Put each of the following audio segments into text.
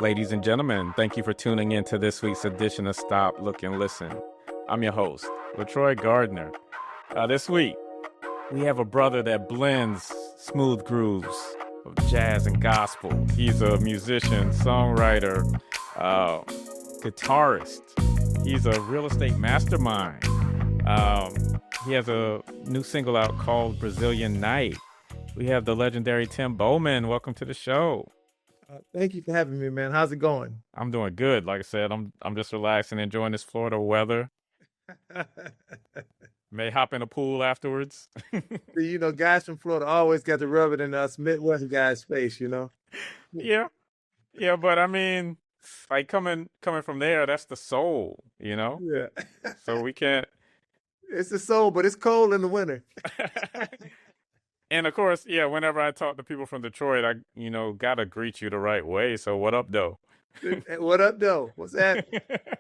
Ladies and gentlemen, thank you for tuning in to this week's edition of Stop, Look, and Listen. I'm your host, LeTroy Gardner. This week, we have a brother that blends smooth grooves of jazz and gospel. He's a musician, songwriter, guitarist. He's a real estate mastermind. He has a new single out called Brazilian Night. We have the legendary Tim Bowman. Welcome to the show. Thank you for having me, man. How's it going? I'm doing good. Like I said, I'm just relaxing, enjoying this Florida weather. May hop in a pool afterwards. Guys from Florida always got to rub it in us Midwest guys' face. Yeah, yeah, but I mean, like coming from there, that's the soul, Yeah. So we can't. It's the soul, but it's cold in the winter. And of course, yeah, whenever I talk to people from Detroit, I gotta greet you the right way. So what up, though? What up, though? What's that?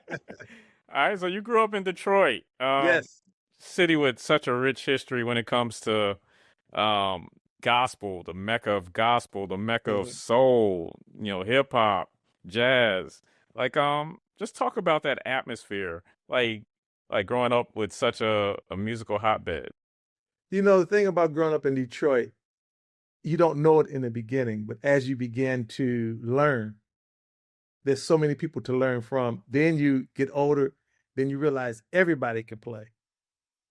All right, so you grew up in Detroit. Yes. City with such a rich history when it comes to gospel, the mecca of gospel, the mecca of soul, hip hop, jazz. Like just talk about that atmosphere, like growing up with such a musical hotbed. The thing about growing up in Detroit, you don't know it in the beginning, but as you begin to learn, there's so many people to learn from. Then you get older, then you realize everybody can play.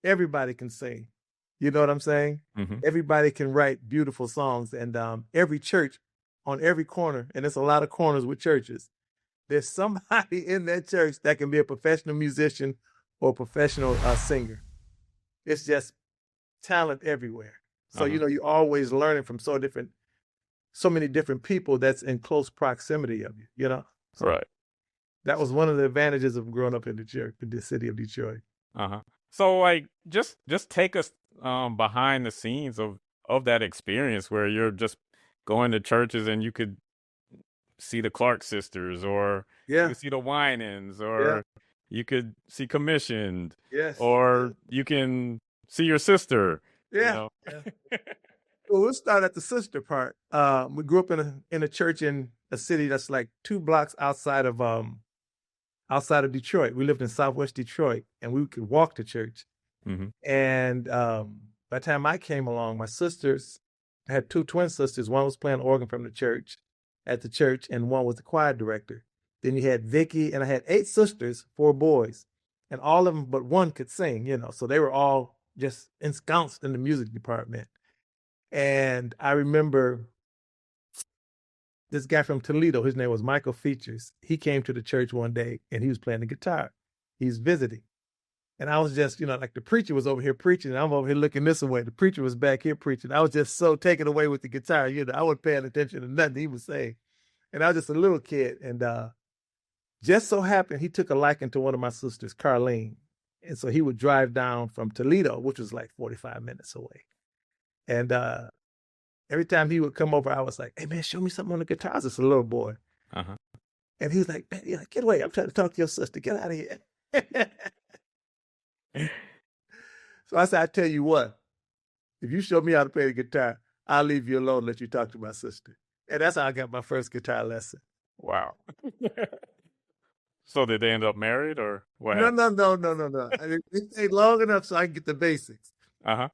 Everybody can sing. You know what I'm saying? Mm-hmm. Everybody can write beautiful songs. And every church on every corner, and there's a lot of corners with churches, there's somebody in that church that can be a professional musician or a professional singer. It's just talent everywhere. So, you're always learning from so many different people that's in close proximity of you. So Right. that was one of the advantages of growing up in the city of Detroit. Uh-huh. So like just take us behind the scenes of that experience where you're just going to churches and you could see the Clark sisters, or you Yeah. could see the Winans, or you could see Commissioned, Yes. or you can see your sister. Yeah. Well, we'll start at the sister part. We grew up in a church in a city that's like 2 blocks outside of Detroit. We lived in Southwest Detroit, and we could walk to church. Mm-hmm. And by the time I came along, my sisters, I had 2 twin sisters. One was playing organ from the church at the church, and one was the choir director. Then you had Vicky, and I had 8 sisters, 4 boys, and all of them but one could sing. So they were all just ensconced in the music department. And I remember this guy from Toledo, his name was Michael Features. He came to the church one day and he was playing the guitar. He's visiting. And I was just, like the preacher was over here preaching, and I'm over here looking this way. The preacher was back here preaching. I was just so taken away with the guitar. I wasn't paying attention to nothing he was saying. And I was just a little kid. And just so happened he took a liking to one of my sisters, Carlene. And so he would drive down from Toledo, which was like 45 minutes away. And every time he would come over, I was like, "Hey man, show me something on the guitar." I was just a little boy. Uh-huh. And he was like, "Man, get away. I'm trying to talk to your sister. Get out of here." So I said, "I tell you what, if you show me how to play the guitar, I'll leave you alone and let you talk to my sister." And that's how I got my first guitar lesson. Wow. So did they end up married, or what? No. I mean, it stayed long enough so I can get the basics. Uh-huh.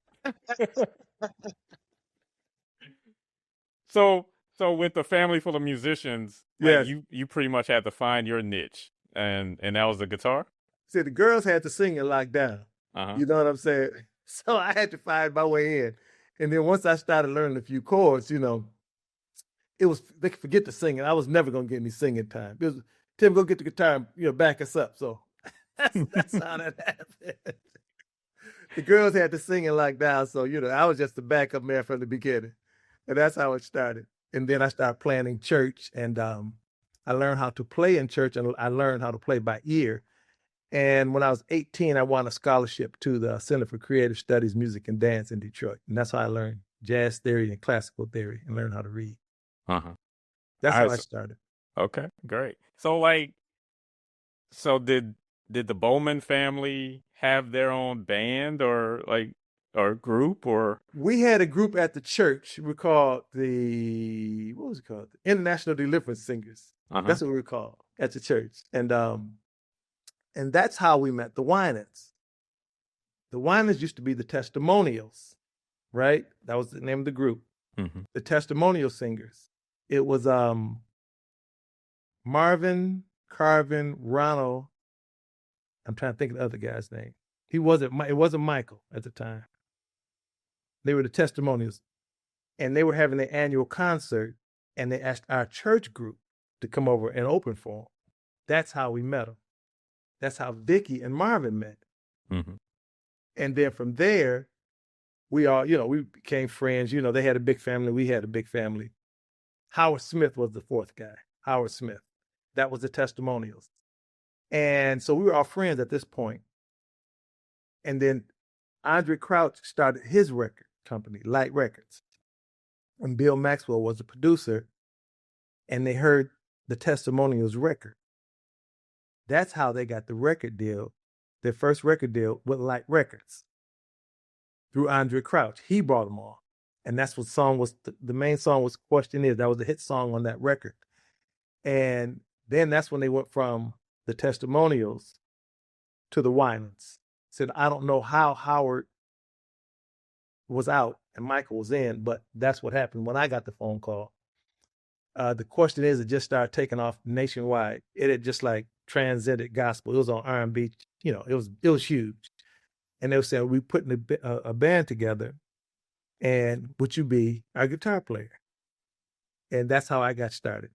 So with a family full of musicians, Yes. you pretty much had to find your niche, and that was the guitar? See, the girls had to sing and lock down. Uh-huh. You know what I'm saying? So I had to find my way in. And then once I started learning a few chords, it was, they could forget to sing, and I was never going to get any singing time. It was, "Tim, go get the guitar and, back us up." So that's how that happened. The girls had to sing and lock down. So, I was just the backup man from the beginning. And that's how it started. And then I started playing in church, and I learned how to play in church, and I learned how to play by ear. And when I was 18, I won a scholarship to the Center for Creative Studies, Music and Dance in Detroit. And that's how I learned jazz theory and classical theory and learned how to read. Uh-huh. That's how I started. Okay, great. So did the Bowman family have their own band, or or group or? We had a group at the church. We called what was it called? The International Deliverance Singers. Uh-huh. That's what we were called at the church. And that's how we met the Winans. The Winans used to be the Testimonials, right? That was the name of the group. Mm-hmm. The Testimonial Singers. It was Marvin, Carvin, Ronald. I'm trying to think of the other guy's name. It wasn't Michael at the time. They were the Testimonials. And they were having their annual concert, and they asked our church group to come over and open for them. That's how we met them. That's how Vicky and Marvin met. Mm-hmm. And then from there, we all, we became friends. They had a big family. We had a big family. Howard Smith was the fourth guy. Howard Smith. That was the Testimonials. And so we were all friends at this point. And then Andre Crouch started his record company, Light Records. And Bill Maxwell was the producer, and they heard the Testimonials record. That's how they got the record deal, their first record deal with Light Records, through Andre Crouch. He brought them on. And that's what song was, the main song was Question Is. That was the hit song on that record. And then that's when they went from the Testimonials to the Winans. Said, I don't know how Howard was out and Michael was in, but that's what happened when I got the phone call. The Question Is, it just started taking off nationwide. It had just like transcended gospel. It was on R&B. It was huge. And they were saying, we putting a band together, and would you be our guitar player? And that's how I got started.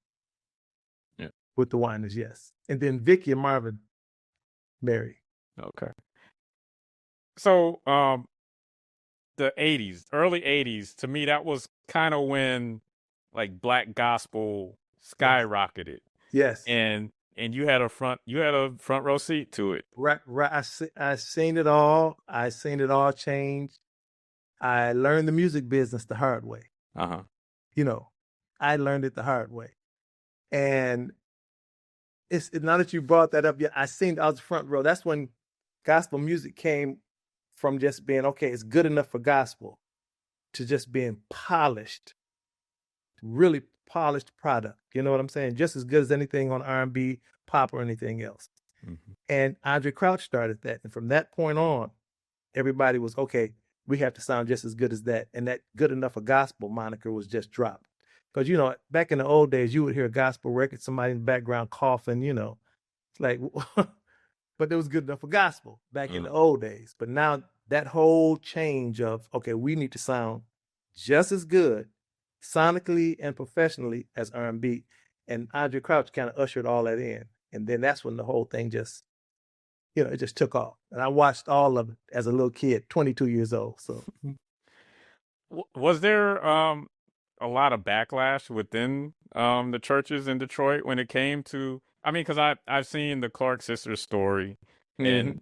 Yeah. With the Winans, yes. And then Vicky and Marvin married. Okay. So, the 80s, early 80s, to me, that was kind of when like black gospel skyrocketed. Yes. And you had a front row seat to it. Right. I seen it all. I seen it all change. I learned the music business the hard way. Uh-huh. I learned it the hard way. And it's now that you brought that up, I was front row. That's when gospel music came from just being, okay, it's good enough for gospel, to just being polished, really polished product. You know what I'm saying? Just as good as anything on R&B, pop, or anything else. Mm-hmm. And Andre Crouch started that. And from that point on, everybody was, okay, we have to sound just as good as that. And that good enough for gospel moniker was just dropped. Because, back in the old days, you would hear a gospel record, somebody in the background coughing, it's like, but it was good enough for gospel back in the old days. But now that whole change of, okay, we need to sound just as good sonically and professionally as R&B. And Andre Crouch kind of ushered all that in. And then that's when the whole thing just, it just took off. And I watched all of it as a little kid, 22 years old. So was there a lot of backlash within the churches in Detroit when it came to, because I've seen the Clark sisters story, and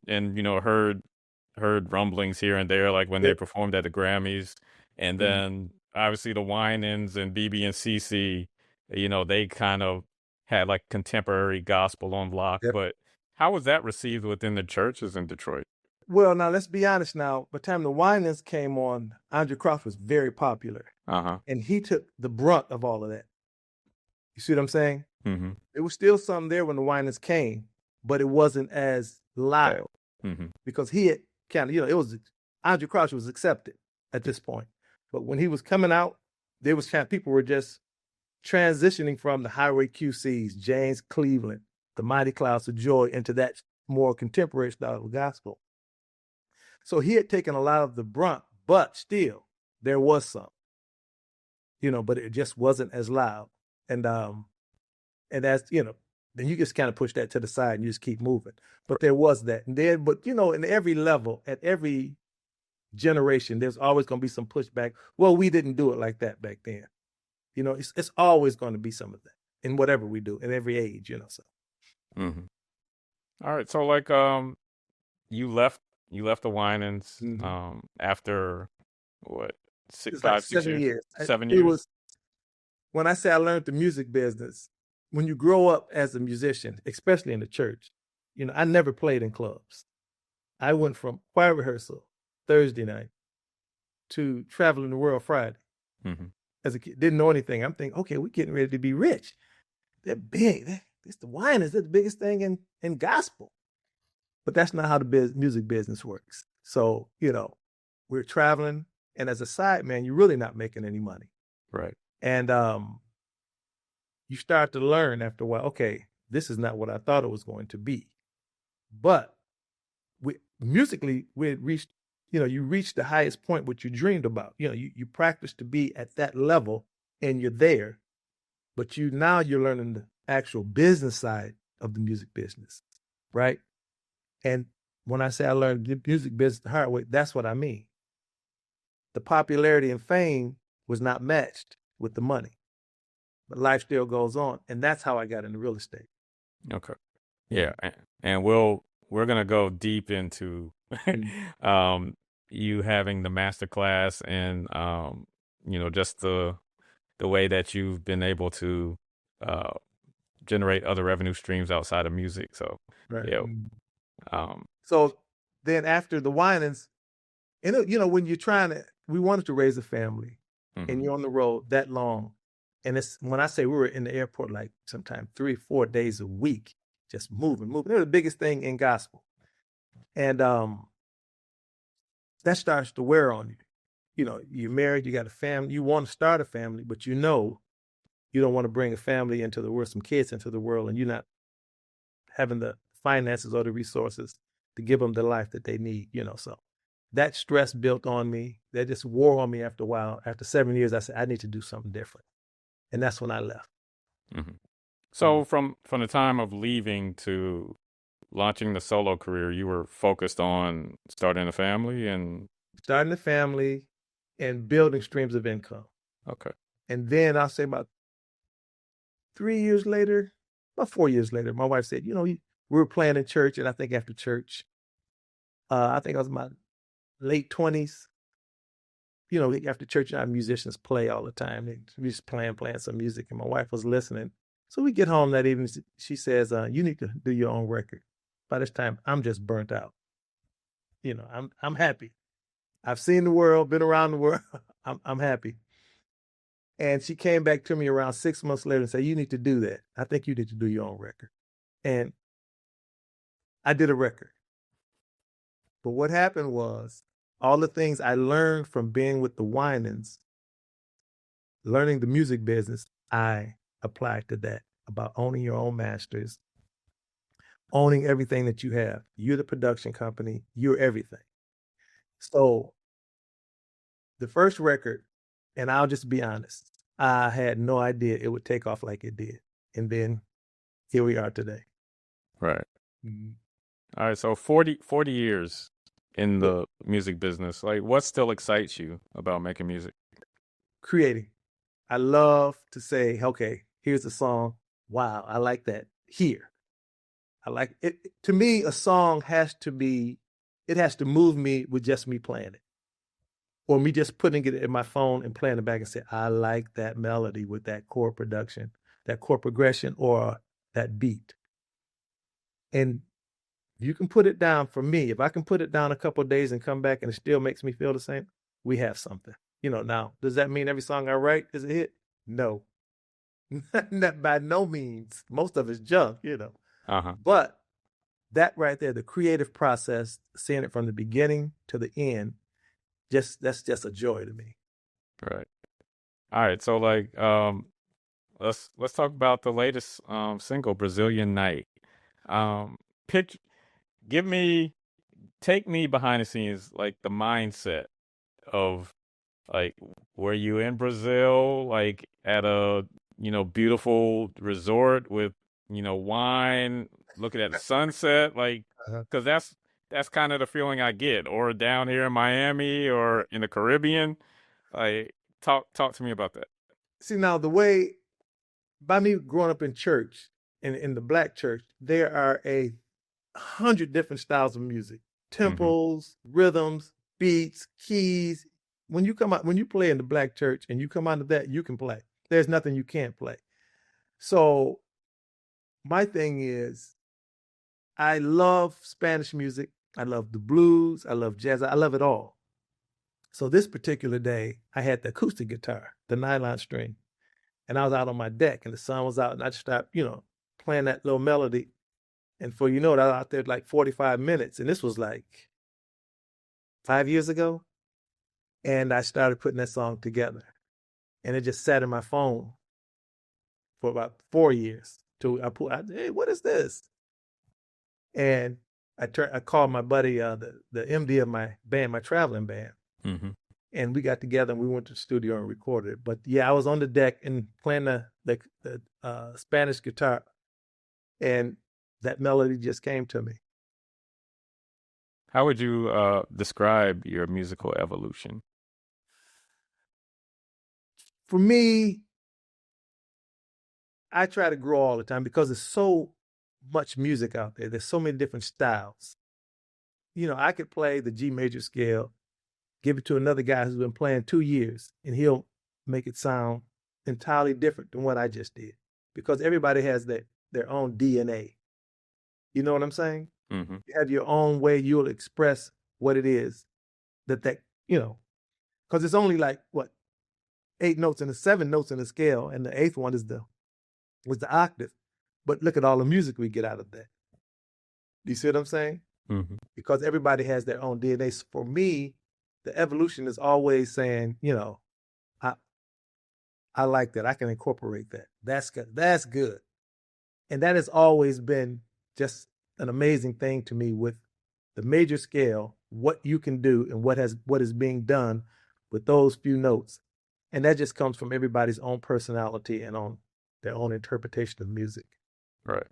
heard rumblings here and there, like when they performed at the Grammys, and then obviously the Winans and BB and CC, they kind of had like contemporary gospel on lock. But how was that received within the churches in Detroit? Well, now let's be honest. Now, by the time the Winans came on, Andre Crouch was very popular, and he took the brunt of all of that. You see what I'm saying? Mm-hmm. There was still something there when the Winans came, but it wasn't as loud because he had kind of, it was Andre Crouch was accepted at this point. But when he was coming out, there was people were just transitioning from the Highway QCs, James Cleveland, the Mighty Clouds of Joy, into that more contemporary style of gospel. So he had taken a lot of the brunt, but still there was some, but it just wasn't as loud. And that's, then you just kind of push that to the side and you just keep moving. But there was that. And then, but, in every level, at every generation, there's always going to be some pushback. Well, we didn't do it like that back then. It's always going to be some of that in whatever we do in every age, so. Mm-hmm. All right. So like, you left the Winans, after what, 7 years. 7 years. It was, when I say I learned the music business, when you grow up as a musician, especially in the church, I never played in clubs. I went from choir rehearsal Thursday night to Traveling the World Friday. Mm-hmm. As a kid, didn't know anything. I'm thinking, okay, we're getting ready to be rich. They're big. It's the Winans. They're the biggest thing in gospel. But that's not how the music business works. So, we're traveling, and as a side man, you're really not making any money. Right. And you start to learn after a while, okay, this is not what I thought it was going to be. But musically, we had reached, you reached the highest point what you dreamed about. You practice to be at that level, and you're there. But now you're learning the actual business side of the music business, right? And when I say I learned the music business the hard way, that's what I mean. The popularity and fame was not matched with the money, but life still goes on, and that's how I got into real estate. Okay. Yeah, and we're gonna go deep into you having the master class and just the way that you've been able to generate other revenue streams outside of music. So Right. yeah. So then after the Winans, and when you're we wanted to raise a family, and you're on the road that long, and it's when I say we were in the airport like sometimes 3-4 days a week, just moving. They're the biggest thing in gospel, and that starts to wear on you. You're married, you got a family, you want to start a family, but you don't want to bring a family into the world, some kids into the world, and you're not having the finances or the resources to give them the life that they need, so that stress built on me. That just wore on me after a while. After 7 years, I said, I need to do something different. And that's when I left. Mm-hmm. So from the time of leaving to launching the solo career, you were focused on starting a family and building streams of income. Okay. And then I'll say about 4 years later, my wife said, we were playing in church. And I think after church, I think I was in my late 20s. After church, our musicians play all the time. We just playing some music, and my wife was listening. So we get home that evening. She says, you need to do your own record. By this time, I'm just burnt out. I'm happy. I've seen the world, been around the world. I'm happy. And she came back to me around 6 months later and said, you need to do that. I think you need to do your own record. And I did a record. But what happened was, all the things I learned from being with the Winans, learning the music business, I applied to that about owning your own masters, owning everything that you have. You're the production company, you're everything. So the first record, and I'll just be honest, I had no idea it would take off like it did. And then here we are today. Right. Mm-hmm. All right. So 40 years in the music business. Like, what still excites you about making music? Creating. I love to say, okay, here's a song. Wow, I like that. Here. I like it. To me, a song has to move me with just me playing it. Or me just putting it in my phone and playing it back and say, I like that melody with that chord production, that chord progression, or that beat. And you can put it down for me. If I can put it down a couple of days and come back and it still makes me feel the same, we have something. Now, does that mean every song I write is a hit? No. Not by no means. Most of it's junk, Uh-huh. But that right there, the creative process, seeing it from the beginning to the end, that's just a joy to me. Right. All right. So let's talk about the latest single, Brazilian Night. Take me behind the scenes, like the mindset of like, were you in Brazil, like at a, beautiful resort with, wine, looking at the sunset, like, because that's kind of the feeling I get, or down here in Miami or in the Caribbean. Like, talk to me about that. See, now by me growing up in church, in the black church, there are 100 different styles of music, tempos, rhythms, beats, keys. When you play in the black church and you come out of that, you can play. There's nothing you can't play. So my thing is, I love Spanish music. I love the blues. I love jazz. I love it all. So this particular day, I had the acoustic guitar, the nylon string, and I was out on my deck, and the sun was out, and I just started, playing that little melody. And for I was out there like 45 minutes, and this was like 5 years ago, and I started putting that song together, and it just sat in my phone for about 4 years. Till I pulled out, hey, what is this? And I called my buddy, the MD of my band, my traveling band, Mm-hmm. and we got together and we went to the studio and recorded it. But yeah, I was on the deck and playing the Spanish guitar, and that melody just came to me. How would you describe your musical evolution? For me, I try to grow all the time because there's so much music out there. There's so many different styles. I could play the G major scale, give it to another guy who's been playing 2 years, and he'll make it sound entirely different than what I just did, because everybody has their own DNA. You know what I'm saying? Mm-hmm. You have your own way you'll express what it is because it's only like what 7 notes in the scale, and the eighth one was the octave. But look at all the music we get out of that. Do you see what I'm saying? Mm-hmm. Because everybody has their own DNA. So for me, the evolution is always saying, I like that. I can incorporate that. That's good. That's good. And that has always been just an amazing thing to me with the major scale, what you can do and what is being done with those few notes. And that just comes from everybody's own personality and on their own interpretation of music. Right.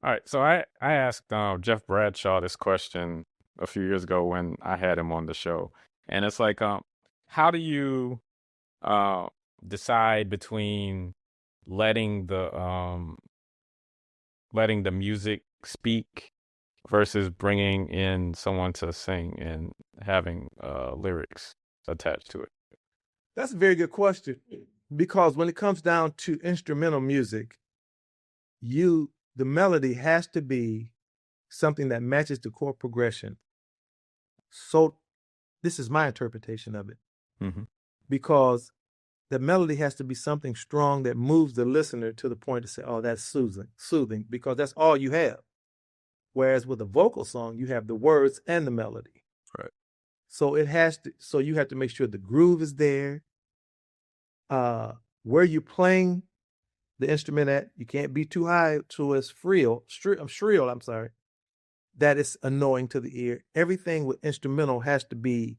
All right. So I asked Jeff Bradshaw this question a few years ago when I had him on the show, and it's like, how do you decide between letting the music speak versus bringing in someone to sing and having lyrics attached to it? That's a very good question, because when it comes down to instrumental music, the melody has to be something that matches the chord progression. So this is my interpretation of it. Mm-hmm. Because the melody has to be something strong that moves the listener to the point to say, oh, that's soothing, because that's all you have. Whereas with a vocal song, you have the words and the melody. Right. So you have to make sure the groove is there. Where you're playing the instrument at, you can't be too high to it's shrill, that is annoying to the ear. Everything with instrumental has to be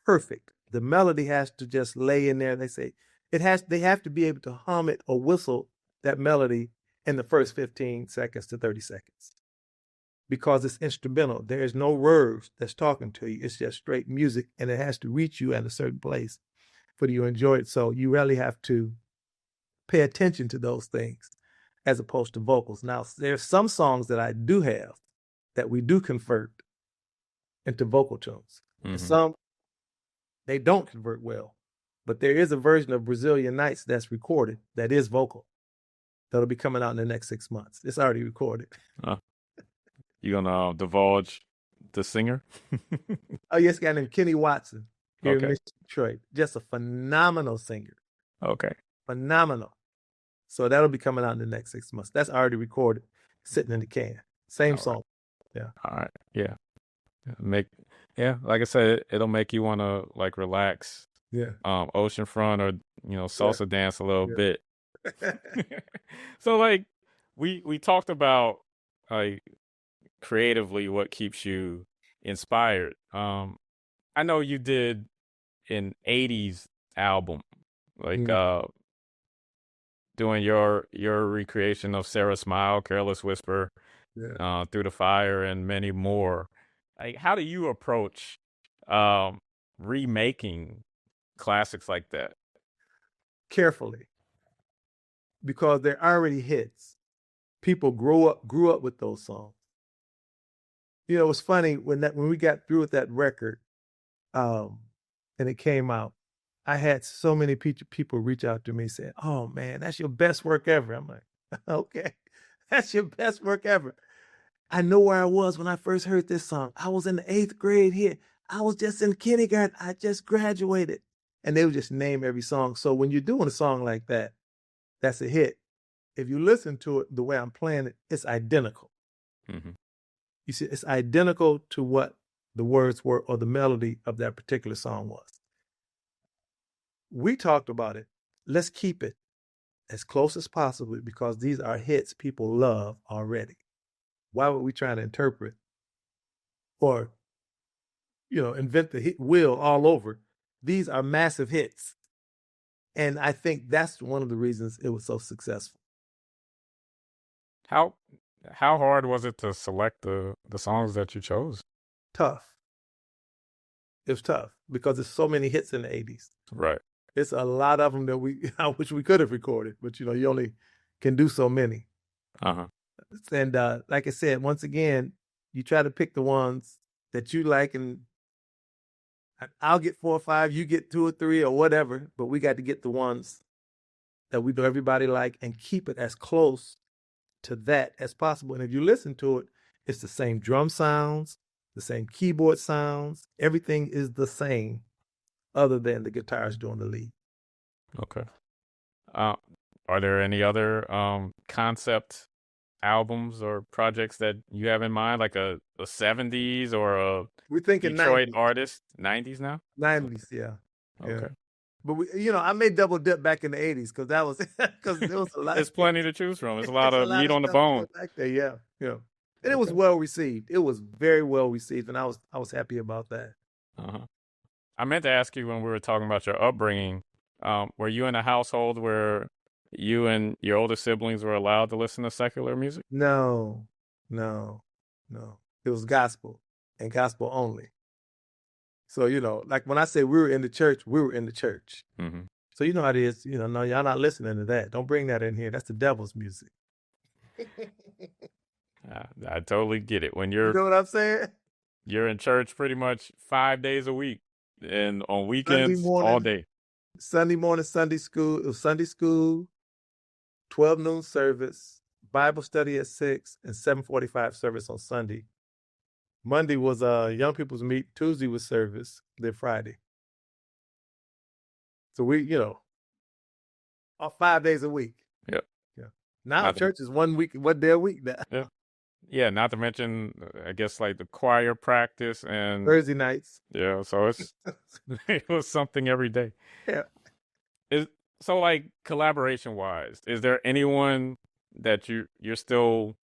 perfect. The melody has to just lay in there. They say they have to be able to hum it or whistle that melody in the first 15 seconds to 30 seconds. Because it's instrumental. There is no words that's talking to you. It's just straight music, and it has to reach you at a certain place for you to enjoy it. So you really have to pay attention to those things as opposed to vocals. Now, there's some songs that I do have that we do convert into vocal tunes. Mm-hmm. And some, they don't convert well. But there is a version of Brazilian Nights that's recorded that is vocal. That'll be coming out in the next 6 months. It's already recorded. You gonna divulge the singer? Oh, yes, a guy named Kenny Watson here Okay. in Detroit. Just a phenomenal singer. Okay. Phenomenal. So that'll be coming out in the next 6 months. That's already recorded, sitting in the can. Same All song. right. Yeah. All right. Yeah. Like I said, it'll make you want to like relax. Yeah. Oceanfront or salsa dance a little bit. So like we talked about like creatively what keeps you inspired. I know you did an 80s album, like doing your recreation of Sarah Smile, Careless Whisper, Through the Fire, and many more. Like, how do you approach remaking classics like that? Carefully, because they're already hits. People grew up with those songs. It was funny when we got through with that record, and it came out. I had so many people reach out to me saying, "Oh man, that's your best work ever." I'm like, "Okay, that's your best work ever." I know where I was when I first heard this song. I was in the 8th grade here. I was just in kindergarten. I just graduated. And they would just name every song. So when you're doing a song like that, that's a hit. If you listen to it the way I'm playing it, it's identical. Mm-hmm. You see, it's identical to what the words were or the melody of that particular song was. We talked about it. Let's keep it as close as possible because these are hits people love already. Why would we try to interpret or, invent the hit wheel all over? These are massive hits. And I think that's one of the reasons it was so successful. How hard was it to select the songs that you chose? Tough. It was tough because there's so many hits in the 80s. Right. It's a lot of them that I wish we could have recorded, but you only can do so many. Uh-huh. And like I said, once again, you try to pick the ones that you like, and I'll get 4 or 5, you get 2 or 3 or whatever, but we got to get the ones that we know everybody like and keep it as close to that as possible. And if you listen to it, it's the same drum sounds, the same keyboard sounds. Everything is the same other than the guitars doing the lead. Okay. Are there any other concept albums or projects that you have in mind, like a 70s or a We're thinking Detroit 90s. artist? 90s now? 90s, yeah. Okay. But I may double dip back in the 80s because that was because there was a lot. There's plenty to choose from. There's a lot of meat on the bone back there. Yeah. And it was well received. It was very well received, and I was happy about that. Uh-huh. I meant to ask you when we were talking about your upbringing. Were you in a household where you and your older siblings were allowed to listen to secular music? No. It was gospel and gospel only. So, like when I say we were in the church, we were in the church. Mm-hmm. So you know how it is, no, y'all not listening to that. Don't bring that in here. That's the devil's music. I totally get it. When You know what I'm saying? You're in church pretty much 5 days a week and on weekends all day. Sunday morning, Sunday school. It was Sunday school, 12 noon service, Bible study at 6, and 7:45 service on Sunday. Monday was young people's meet. Tuesday was service. Then Friday. So we, 5 days a week. Yep. Yeah. Now church is 1 day a week now. Yeah. Yeah, not to mention, I guess, like the choir practice and Thursday nights. Yeah, so it was something every day. Yeah. So like collaboration wise, is there anyone that you're still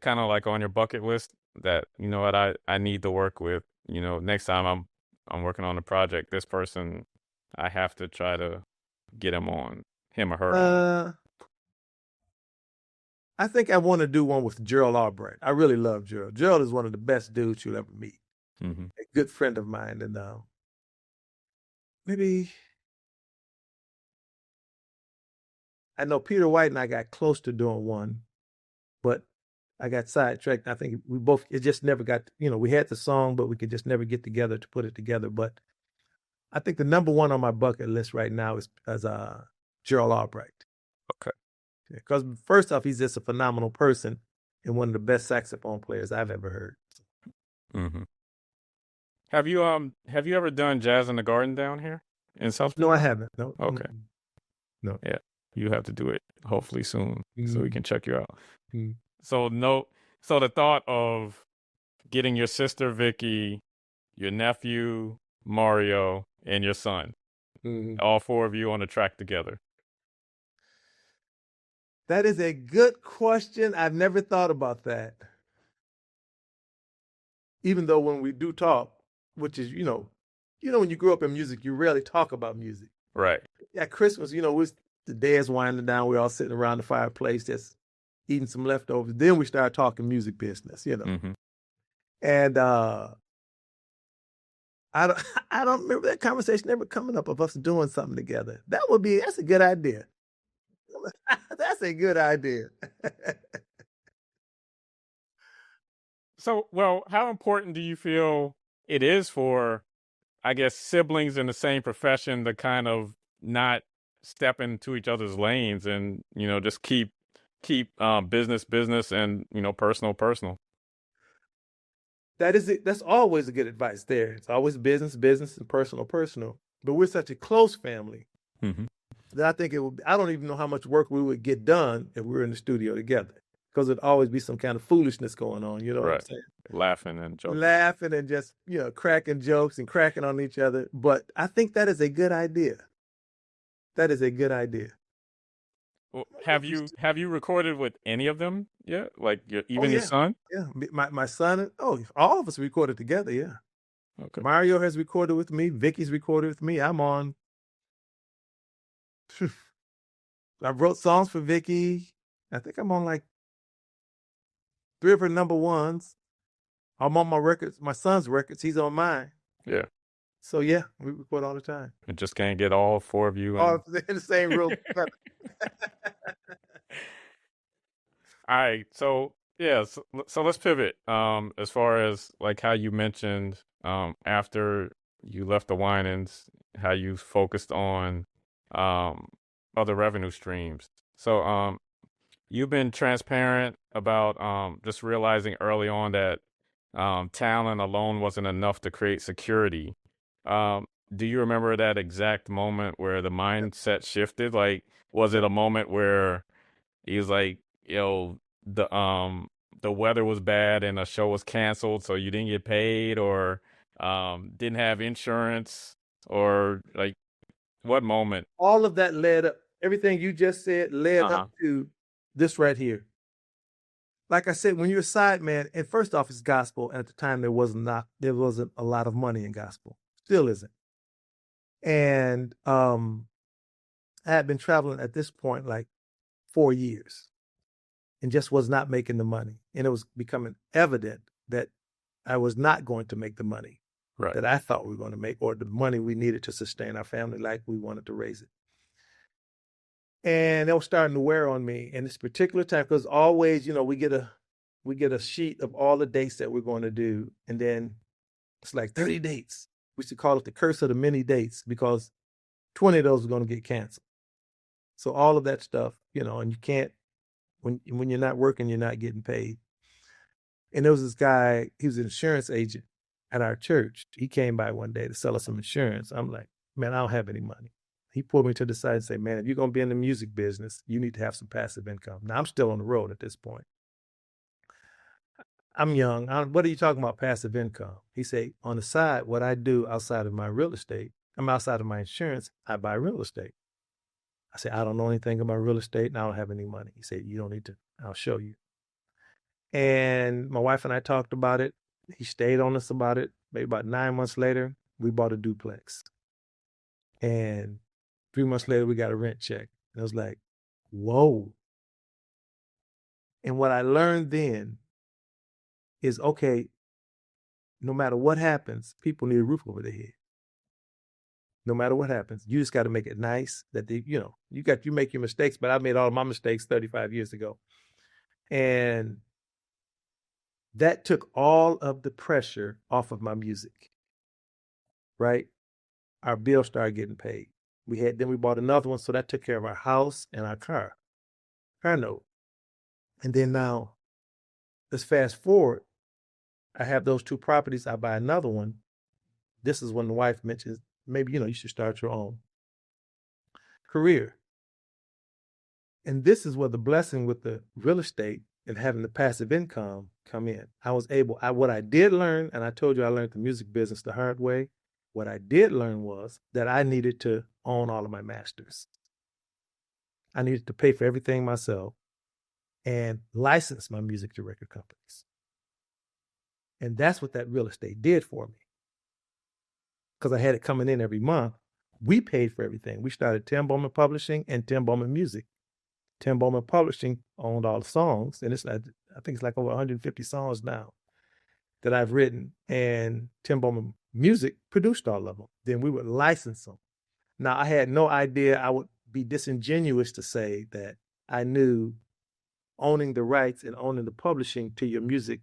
kind of like on your bucket list that what I need to work with? Next time I'm working on a project, this person I have to try to get him or her on. I think I want to do one with Gerald Albright. I really love Gerald. Gerald is one of the best dudes you'll ever meet. Mm-hmm. A good friend of mine, and maybe I know Peter White and I got close to doing one, but I got sidetracked. I think it just never got, we had the song, but we could just never get together to put it together. But I think the number one on my bucket list right now is Gerald Albright. Okay. Because first off, he's just a phenomenal person and one of the best saxophone players I've ever heard. Mm-hmm. Have you ever done Jazz in the Garden down here in South? No, I haven't. No. Okay. Mm-hmm. No. Yeah, you have to do it hopefully soon so we can check you out. Mm-hmm. So the thought of getting your sister Vicky, your nephew Mario, and your son, all 4 of you on a track together. That is a good question. I've never thought about that. Even though when we do talk, which is, when you grow up in music, you rarely talk about music. Right. At Christmas, the day is winding down. We're all sitting around the fireplace, just eating some leftovers. Then we start talking music business, Mm-hmm. And I don't remember that conversation ever coming up of us doing something together. That's a good idea. That's a good idea. So, well, how important do you feel it is for, I guess, siblings in the same profession to kind of not step into each other's lanes and, just keep business and, personal? That is it. That's always a good advice there. It's always business, business, and personal, personal. But we're such a close family Mm-hmm. that I think it would. I don't even know how much work we would get done if we were in the studio together, because there'd always be some kind of foolishness going on. You know what I'm Right. saying? Laughing and joking. Laughing and just cracking jokes and cracking on each other. But I think that is a good idea. That is a good idea. Well, have you recorded with any of them yet? Like Oh even your yeah, son? yeah. My son. All of us recorded together. Yeah. Okay. Mario has recorded with me. Vicky's recorded with me. I'm on. I wrote songs for Vicky. I think I'm on like 3 of her number ones. I'm on my records, my son's records. He's on mine. Yeah. So yeah, we record all the time. And just can't get all four of you. All in the same room. All right, so yeah, so let's pivot. As far as like how you mentioned, after you left the Winans, how you focused on, um, other revenue streams. So, you've been transparent about, just realizing early on that, talent alone wasn't enough to create security. Do you remember that exact moment where the mindset shifted? Like, was it a moment where he was like, yo, the weather was bad and a show was canceled, so you didn't get paid, or didn't have insurance, or like what moment? All of that led up. Everything you just said led Uh-huh. up to this right here. Like I said, when you're a side man, and first off, it's gospel. And at the time, there wasn't a lot of money in gospel. Still isn't. And I had been traveling at this point like 4 years, and just was not making the money. And it was becoming evident that I was not going to make the money Right. that I thought we were going to make, or the money we needed to sustain our family like we wanted to raise it. And it was starting to wear on me. And this particular time, because always, we get a sheet of all the dates that we're going to do, and then it's like 30 dates. We should call it the curse of the many dates, because 20 of those are going to get canceled. So all of that stuff, and you can't, when you're not working, you're not getting paid. And there was this guy, he was an insurance agent at our church. He came by one day to sell us some insurance. I'm like, man, I don't have any money. He pulled me to the side and said, man, if you're going to be in the music business, you need to have some passive income. Now, I'm still on the road at this point. I'm young. What are you talking about, passive income? He said, on the side, what I do outside of my real estate, outside of my insurance, I buy real estate. I said, I don't know anything about real estate, and I don't have any money. He said, you don't need to. I'll show you. And my wife and I talked about it. He stayed on us about it. Maybe about 9 months later, we bought a duplex. And 3 months later, we got a rent check. And I was like, whoa. And what I learned then is, okay, no matter what happens, people need a roof over their head. No matter what happens, you just got to make it nice that you make your mistakes, but I made all of my mistakes 35 years ago. And that took all of the pressure off of my music, right? Our bill started getting paid. Then we bought another one, so that took care of our house and our car note. And then now, let's fast forward. I have those 2 properties. I buy another one. This is when the wife mentions, maybe, you should start your own career. And this is where the blessing with the real estate and having the passive income come in. What I did learn, and I told you I learned the music business the hard way. What I did learn was that I needed to own all of my masters. I needed to pay for everything myself and license my music to record companies. And that's what that real estate did for me. Because I had it coming in every month. We paid for everything. We started Tim Bowman Publishing and Tim Bowman Music. Tim Bowman Publishing owned all the songs, and I think it's like over 150 songs now that I've written, and Tim Bowman Music produced all of them. Then we would license them. Now, I had no idea. I would be disingenuous to say that I knew owning the rights and owning the publishing to your music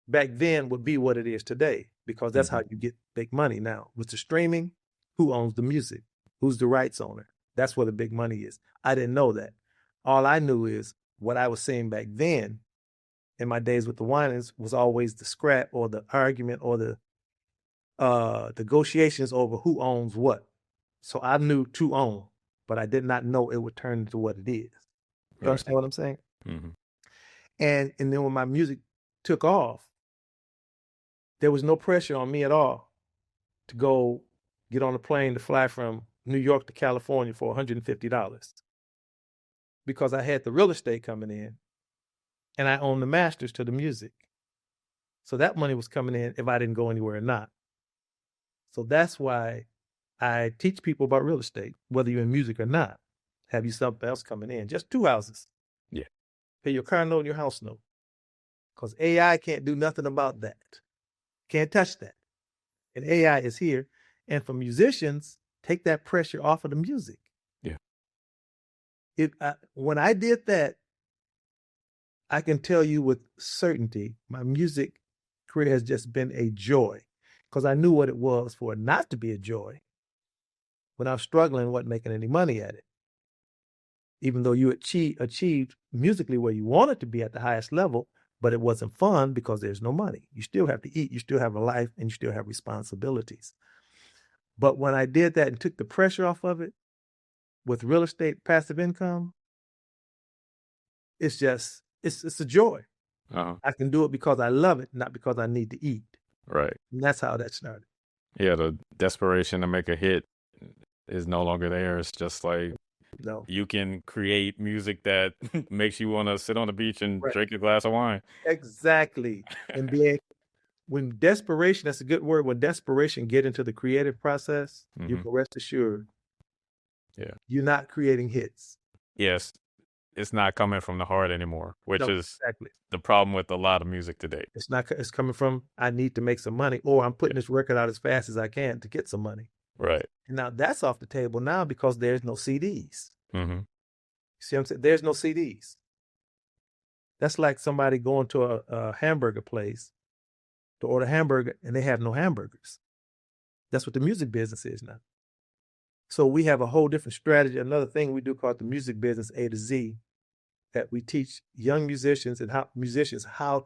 back then would be what it is today, because that's how you make money now. With the streaming, who owns the music? Who's the rights owner? That's where the big money is. I didn't know that. All I knew is what I was saying back then in my days with the Winans was always the scrap or the argument or the negotiations over who owns what. So I knew to own, but I did not know it would turn into what it is. You Right. understand what I'm saying? Mm-hmm. And then when my music took off, there was no pressure on me at all to go get on a plane to fly from New York to California for $150 because I had the real estate coming in and I owned the masters to the music. So that money was coming in if I didn't go anywhere or not. So that's why I teach people about real estate, whether you're in music or not. Have you something else coming in? Just 2 houses. Yeah. Pay your car note and your house note. Because AI can't do nothing about that. Can't touch that. And AI is here. And for musicians, take that pressure off of the music. Yeah. When I did that, I can tell you with certainty, my music career has just been a joy because I knew what it was for it not to be a joy. When I was struggling, wasn't making any money at it. Even though you achieved musically where you wanted to be at the highest level, but it wasn't fun because there's no money. You still have to eat, you still have a life, and you still have responsibilities. But when I did that and took the pressure off of it with real estate passive income, it's a joy. Uh-huh. I can do it because I love it, not because I need to eat. Right. And that's how that started. Yeah, the desperation to make a hit is no longer there. It's just like you can create music that makes you want to sit on the beach and drink a glass of wine. Exactly. And when desperation, that's a good word, when desperation get into the creative process, you can rest assured you're not creating hits. Yes. It's not coming from the heart anymore, which is the problem with a lot of music today. It's coming from, I need to make some money, or I'm putting this record out as fast as I can to get some money. Right. And now that's off the table now because there's no CDs. Mm-hmm. See what I'm saying? There's no CDs. That's like somebody going to a hamburger place to order a hamburger and they have no hamburgers. That's what the music business is now. So we have a whole different strategy. Another thing we do called the music business A to Z, that we teach young musicians and how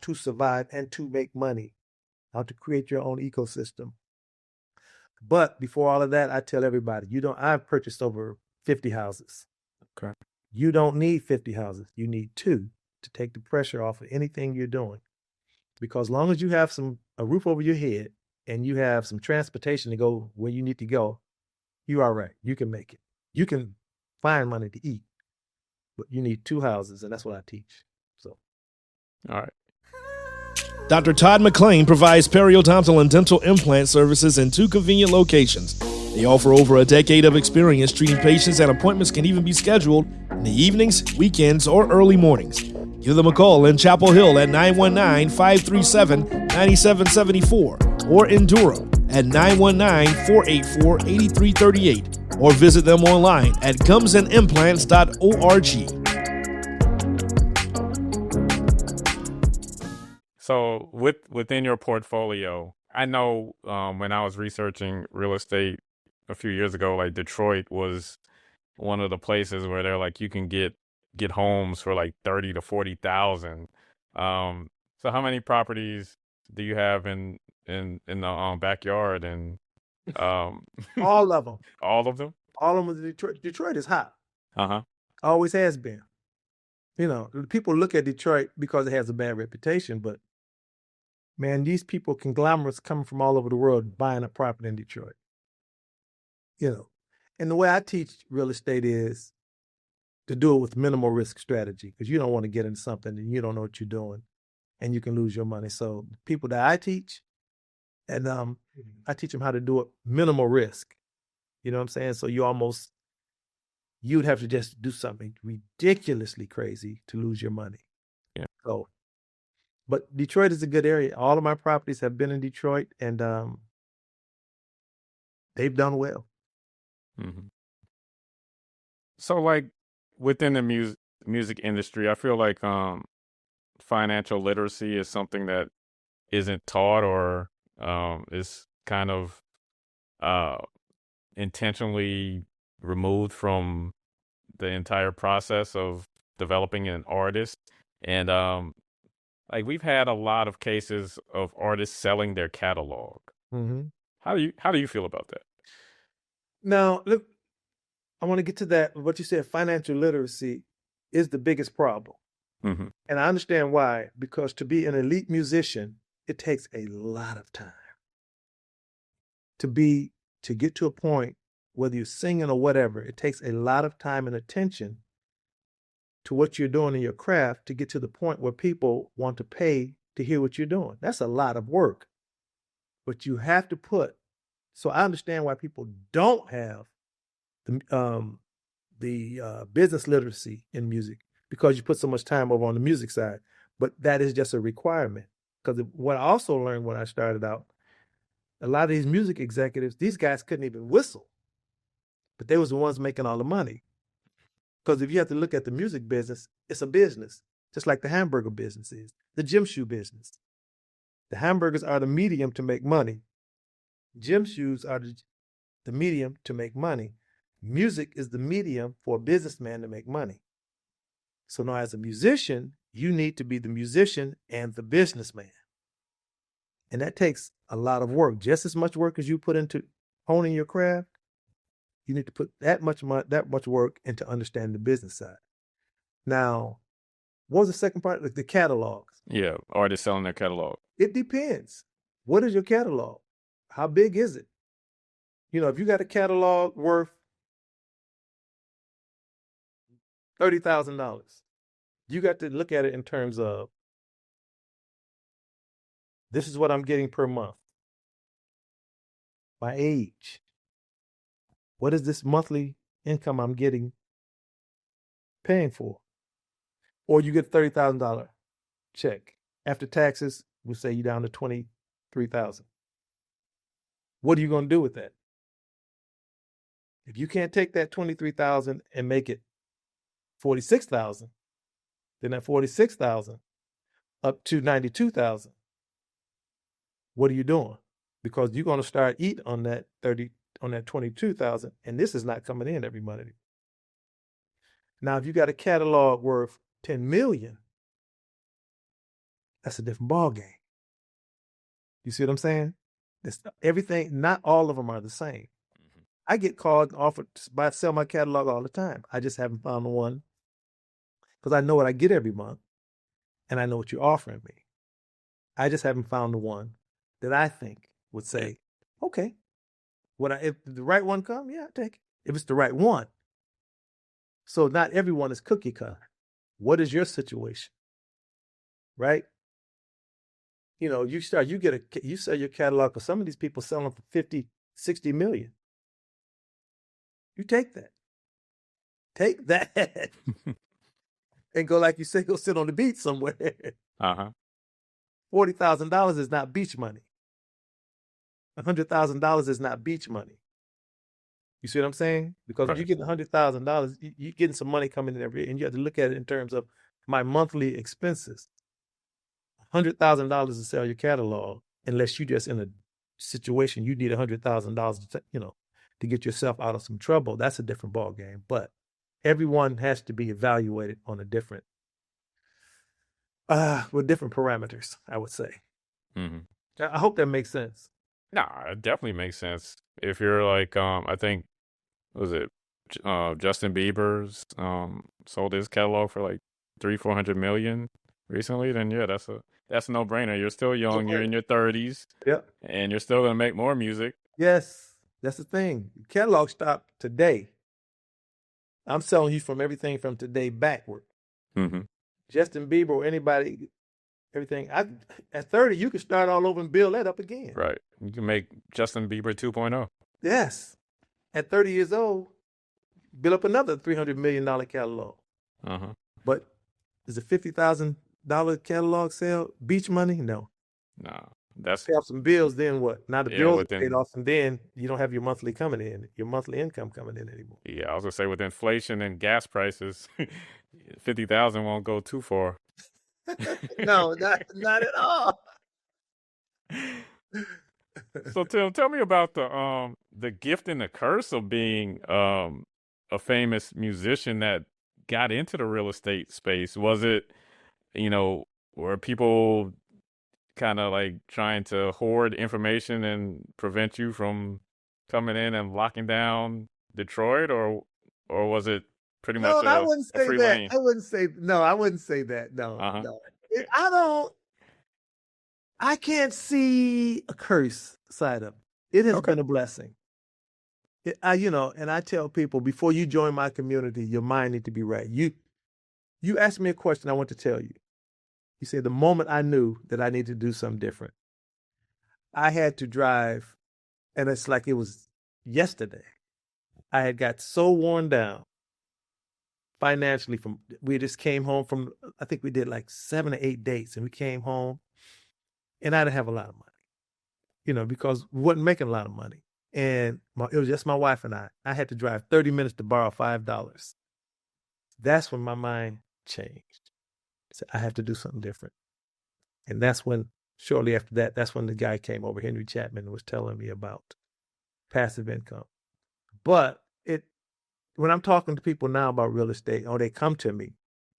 to survive and to make money, how to create your own ecosystem. But before all of that, I tell everybody, I've purchased over 50 houses. Okay. You don't need 50 houses. You need 2 to take the pressure off of anything you're doing. Because as long as you have a roof over your head and you have some transportation to go where you need to go, you're all right. You can make it. You can find money to eat, but you need 2 houses, and that's what I teach. So, all right. Dr. Todd McLean provides periodontal and dental implant services in 2 convenient locations. They offer over a decade of experience treating patients, and appointments can even be scheduled in the evenings, weekends, or early mornings. Give them a call in Chapel Hill at 919-537-9774 or in Durham at 919-484-8338 or visit them online at gumsandimplants.org. So within your portfolio, I know when I was researching real estate a few years ago, like Detroit was one of the places where they're like you can get homes for like 30 to 40,000. So how many properties do you have in the backyard? And all of them. All of them? All of them. Detroit is hot. Uh-huh. Always has been. People look at Detroit because it has a bad reputation, but man, these people, conglomerates coming from all over the world buying a property in Detroit. And the way I teach real estate is to do it with minimal risk strategy, because you don't want to get into something and you don't know what you're doing and you can lose your money. So people that I teach, and I teach them how to do it minimal risk. You know what I'm saying? So you'd have to just do something ridiculously crazy to lose your money. Yeah. So, but Detroit is a good area. All of my properties have been in Detroit, and they've done well. Mm-hmm. So, like within the music industry, I feel like financial literacy is something that isn't taught or is kind of intentionally removed from the entire process of developing an artist. And like we've had a lot of cases of artists selling their catalog. Mm-hmm. How do you feel about that? Now, look, I want to get to that. What you said, financial literacy is the biggest problem. Mm-hmm. And I understand why, because to be an elite musician, it takes a lot of time. To get to a point, whether you're singing or whatever, it takes a lot of time and attention to what you're doing in your craft to get to the point where people want to pay to hear what you're doing. That's a lot of work. But you have to put, so I understand why people don't have the business literacy in music, because you put so much time over on the music side. But that is just a requirement. Because what I also learned when I started out, a lot of these music executives, these guys couldn't even whistle, but they was the ones making all the money. Because if you have to look at the music business, it's a business, just like the hamburger business is, the gym shoe business. The hamburgers are the medium to make money. Gym shoes are the medium to make money. Music is the medium for a businessman to make money. So now as a musician, you need to be the musician and the businessman. And that takes a lot of work, just as much work as you put into honing your craft. You need to put that much work into understanding the business side. Now, what was the second part? The catalogs. Yeah, artists selling their catalog. It depends. What is your catalog? How big is it? You know, if you got a catalog worth $30,000, you got to look at it in terms of, this is what I'm getting per month. My age. What is this monthly income I'm getting, paying for? Or you get a $30,000 check. After taxes, we'll say you're down to $23,000. What are you going to do with that? If you can't take that $23,000 and make it $46,000, then that $46,000 up to $92,000. What are you doing? Because you're going to start eating on that $22,000, and this is not coming in every month. Now, if you got a catalog worth $10 million, that's a different ball game. You see what I'm saying? Everything, not all of them are the same. Mm-hmm. I get called and offered to sell my catalog all the time. I just haven't found the one, because I know what I get every month, and I know what you're offering me. I just haven't found the one that I think would say, okay, if the right one comes, yeah, I take it. If it's the right one. So not everyone is cookie cutter. What is your situation? Right? You know, you sell your catalog, because some of these people selling for 50, 60 million. You take that. Take that. And go, like you say, go sit on the beach somewhere. Uh-huh. $40,000 is not beach money. $100,000 is not beach money. You see what I'm saying? Because if you're getting $100,000, you're getting some money coming in every year, and you have to look at it in terms of my monthly expenses. $100,000 to sell your catalog, unless you're just in a situation you need $100,000 to get yourself out of some trouble. That's a different ball game. But everyone has to be evaluated on a different, with different parameters, I would say. Mm-hmm. I hope that makes sense. Nah, it definitely makes sense. If you're like, I think, was it Justin Bieber's sold his catalog for like 300-400 million recently, then yeah, that's a no-brainer. You're still young, you're in your 30s, yep, and you're still gonna make more music. Yes, that's the thing. Catalog stopped today. I'm selling you from everything from today backward. Mm-hmm. Justin Bieber or anybody, everything. At 30, you can start all over and build that up again. Right. You can make Justin Bieber 2.0. Yes. At 30 years old, build up another $300 million catalog. Uh-huh. But is a $50,000 catalog sale beach money? No. Nah. That's pay off some bills, then what? Now the bills are within, paid off, and then you don't have your monthly income coming in anymore. Yeah, I was gonna say, with inflation and gas prices, 50,000 won't go too far. No, not at all. So Tim, tell me about the gift and the curse of being a famous musician that got into the real estate space. Was it, were people kind of like trying to hoard information and prevent you from coming in and locking down Detroit, or was it pretty No, much I wouldn't a say free that. lane? I wouldn't say no. I wouldn't say that. No, Uh-huh. no. I don't. I can't see a curse side of it. It has Okay. been a blessing. And I tell people before you join my community, your mind need to be right. You asked me a question, I want to tell you. You said the moment I knew that I needed to do something different, I had to drive, and it's like it was yesterday. I had got so worn down financially we just came home from, I think we did like 7 or 8 dates, and we came home, and I didn't have a lot of money, because we wasn't making a lot of money. And it was just my wife and I. I had to drive 30 minutes to borrow $5. That's when my mind changed. So I have to do something different. And that's when, shortly after that, that's when the guy came over, Henry Chapman, and was telling me about passive income. But when I'm talking to people now about real estate, or they come to me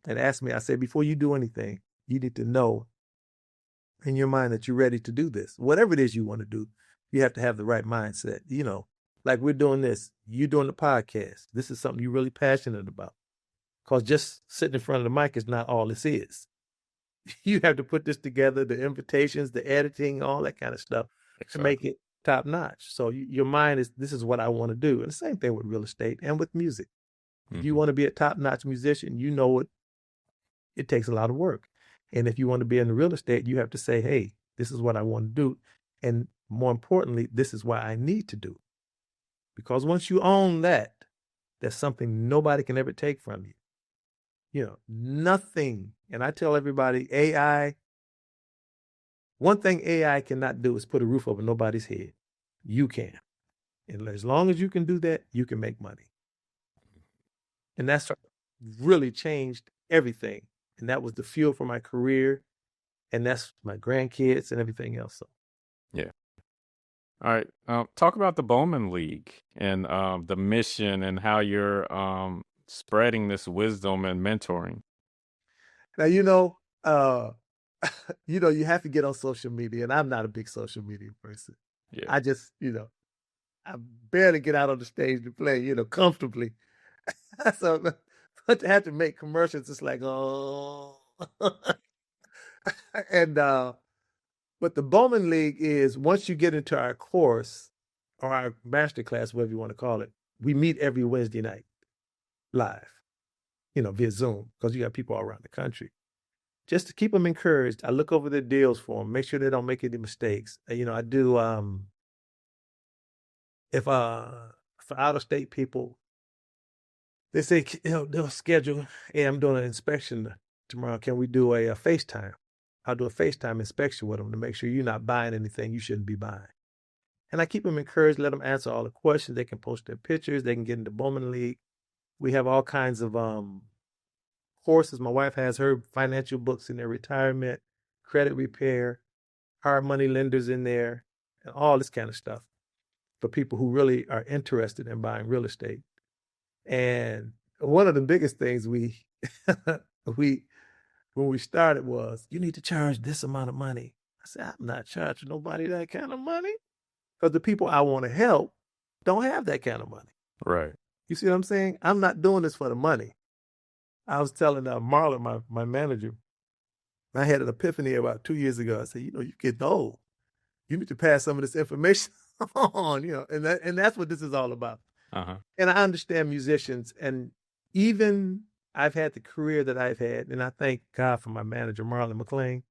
and ask me, I say, before you do anything, you need to know in your mind that you're ready to do this. Whatever it is you want to do, you have to have the right mindset. Like we're doing this, you're doing the podcast. This is something you're really passionate about. Because just sitting in front of the mic is not all this is. You have to put this together, the invitations, the editing, all that kind of stuff to make it top notch. So your mind is, this is what I want to do. And the same thing with real estate and with music. If you want to be a top notch musician, it takes a lot of work. And if you want to be in real estate, you have to say, hey, this is what I want to do. And more importantly, this is why I need to do. Because once you own that, that's something nobody can ever take from you. Nothing. And I tell everybody, one thing AI cannot do is put a roof over nobody's head. You can. And as long as you can do that, you can make money. And that's really changed everything. And that was the fuel for my career. And that's my grandkids and everything else. So. Yeah. All right. Talk about the Bowman League and the mission and how you're spreading this wisdom and mentoring. Now, you have to get on social media, and I'm not a big social media person. Yeah. I just, I barely get out on the stage to play, comfortably. So, but to have to make commercials, it's like, oh. And, but the Bowman League is, once you get into our course or our master class, whatever you want to call it, we meet every Wednesday night live, via Zoom, because you got people all around the country. Just to keep them encouraged, I look over their deals for them, make sure they don't make any mistakes. I do, if for out-of-state people, they say, they'll schedule, hey, I'm doing an inspection tomorrow. Can we do a FaceTime? I'll do a FaceTime inspection with them to make sure you're not buying anything you shouldn't be buying. And I keep them encouraged, let them answer all the questions. They can post their pictures. They can get into Bowman League. We have all kinds of courses. My wife has her financial books in there, retirement, credit repair, hard money lenders in there, and all this kind of stuff for people who really are interested in buying real estate. And one of the biggest things when we started was, you need to charge this amount of money. I said, I'm not charging nobody that kind of money, because the people I want to help don't have that kind of money. Right. You see what I'm saying? I'm not doing this for the money. I was telling Marlon, my manager, I had an epiphany about 2 years ago. I said, you're getting old. You need to pass some of this information on, and that's what this is all about. Uh-huh. And I understand musicians, and even I've had the career that I've had, and I thank God for my manager, Marlon McLean.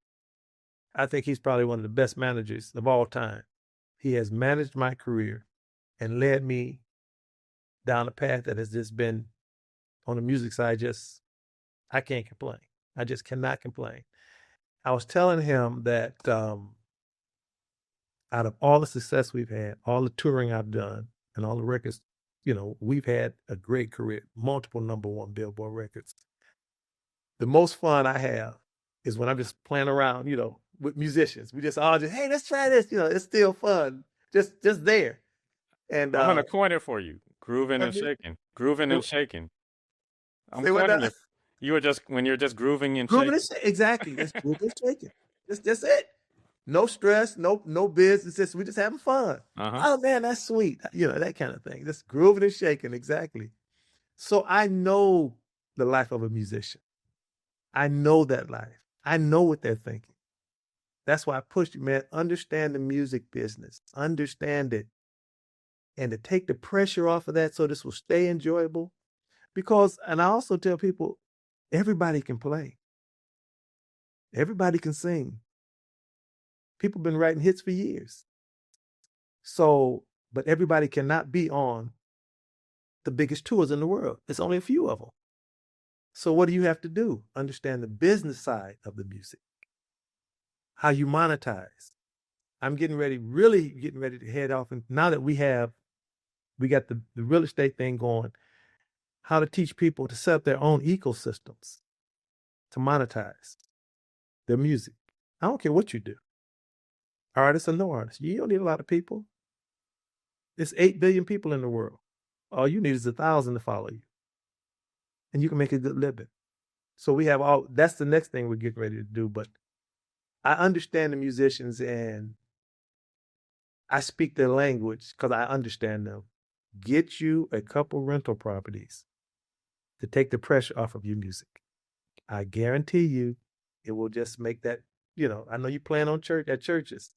I think he's probably one of the best managers of all time. He has managed my career and led me down a path that has just been, on the music side, I can't complain. I just cannot complain. I was telling him that out of all the success we've had, all the touring I've done, and all the records, we've had a great career, multiple #1 Billboard records. The most fun I have is when I'm just playing around, with musicians. We just all hey, let's try this. It's still fun. Just there. And I'm gonna coin it for you. Grooving and shaking. Grooving and shaking. I'm coining it. You were just when you're just grooving and Grooving shaking. exactly. That's grooving and shaking. That's it. No stress, no business. We just having fun. Uh-huh. Oh man, that's sweet. That kind of thing. Just grooving and shaking. Exactly. So I know the life of a musician. I know that life. I know what they're thinking. That's why I push you, man. Understand the music business. Understand it. And to take the pressure off of that so this will stay enjoyable. And I also tell people, everybody can play. Everybody can sing. People have been writing hits for years. So, but everybody cannot be on the biggest tours in the world. There's only a few of them. So what do you have to do? Understand the business side of the music, how you monetize. I'm really getting ready to head off. And now that we got the real estate thing going, how to teach people to set up their own ecosystems to monetize their music. I don't care what you do, artists or no artists. You don't need a lot of people. There's 8 billion people in the world. All you need is 1,000 to follow you. And you can make a good living. So that's the next thing we're getting ready to do. But I understand the musicians and I speak their language because I understand them. Get you a couple rental properties to take the pressure off of your music. I guarantee you it will just make that, I know you plan on churches,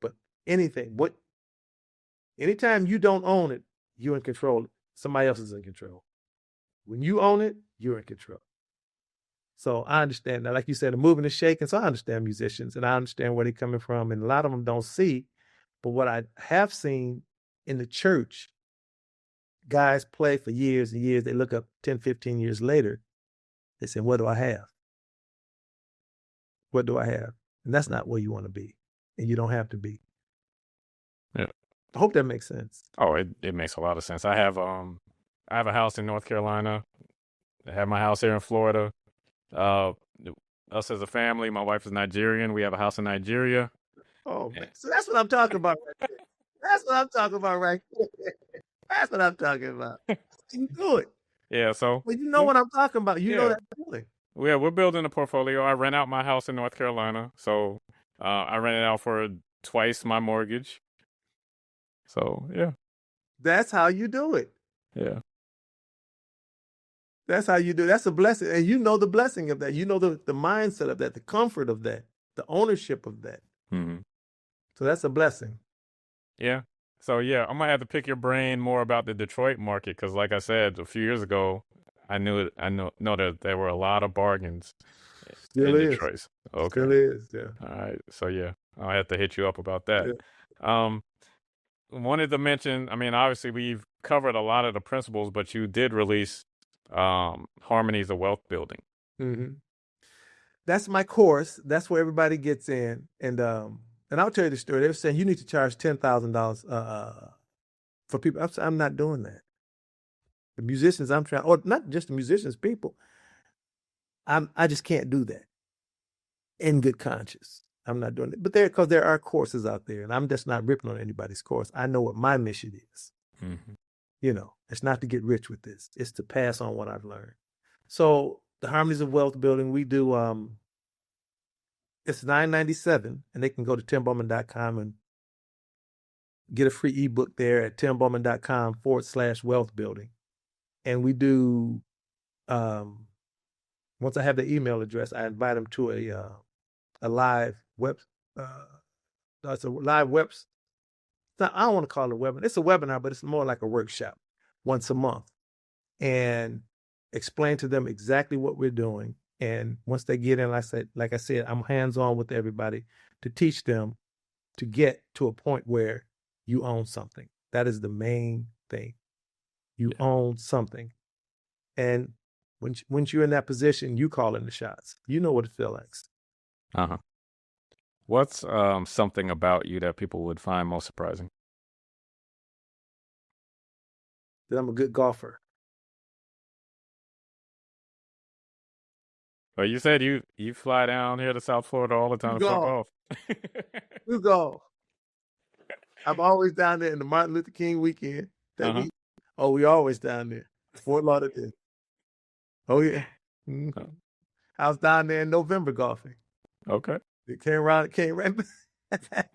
but anything, anytime you don't own it, you're in control. Somebody else is in control. When you own it, you're in control. So I understand that. Like you said, the moving is shaking. So I understand musicians and I understand where they're coming from. And a lot of them don't see. But what I have seen in the church, guys play for years and years. They look up 10, 15 years later. They say, what do I have? What do I have? And that's not where you want to be. And you don't have to be. Yeah. I hope that makes sense. Oh, it makes a lot of sense. I have a house in North Carolina. I have my house here in Florida. Us as a family, my wife is Nigerian. We have a house in Nigeria. Oh man. So that's what I'm talking about right there. That's what I'm talking about right there. That's what I'm talking about. You do it. Yeah, so Well, you know what I'm talking about. You know Yeah. that feeling. yeah, we're building a portfolio. I rent out my house in North Carolina, so I rent it out for twice my mortgage. So yeah, That's how you do it. yeah, That's how you do it. That's a blessing. And you know the blessing of that. You know the mindset of that, the comfort of that, the ownership of that. hmm So that's a blessing. yeah. So yeah, I'm gonna have to pick your brain more about the Detroit market because, like I said, a few years ago, I know that there were a lot of bargains Still in is. Detroit. Okay. Still is. Yeah. All right. So yeah, I'll have to hit you up about that. Wanted to mention, I mean, obviously we've covered a lot of the principles, but you did release Harmonies of Wealth Building. Mm-hmm. That's my course. That's where everybody gets in. And I'll tell you the story. They were saying you need to charge $10,000 for people. I'm not doing that. The musicians I'm trying, or not just the musicians, people. I just can't do that in good conscience. I'm not doing it. But because there are courses out there, and I'm just not ripping on anybody's course. I know what my mission is. Mm-hmm. It's not to get rich with this. It's to pass on what I've learned. So the Harmonies of Wealth Building, we do, it's $9.97, and they can go to timbowman.com and get a free ebook there at timbowman.com/wealth building. And we do, once I have the email address, I invite them to a live web, it's a live web. I don't want to call it a webinar. It's a webinar, but it's more like a workshop once a month, and explain to them exactly what we're doing. And once they get in, like I said, I'm hands-on with everybody to teach them to get to a point where you own something. That is the main thing. You own something. And once you're in that position, you call in the shots. You know what it feels like. Uh-huh. What's something about you that people would find most surprising? That I'm a good golfer. Well, you said you fly down here to South Florida all the time to play golf. We golf. I'm always down there in the Martin Luther King weekend. We always down there. Fort Lauderdale. Oh yeah. Mhm. I was down there in November golfing. Okay. It came right back.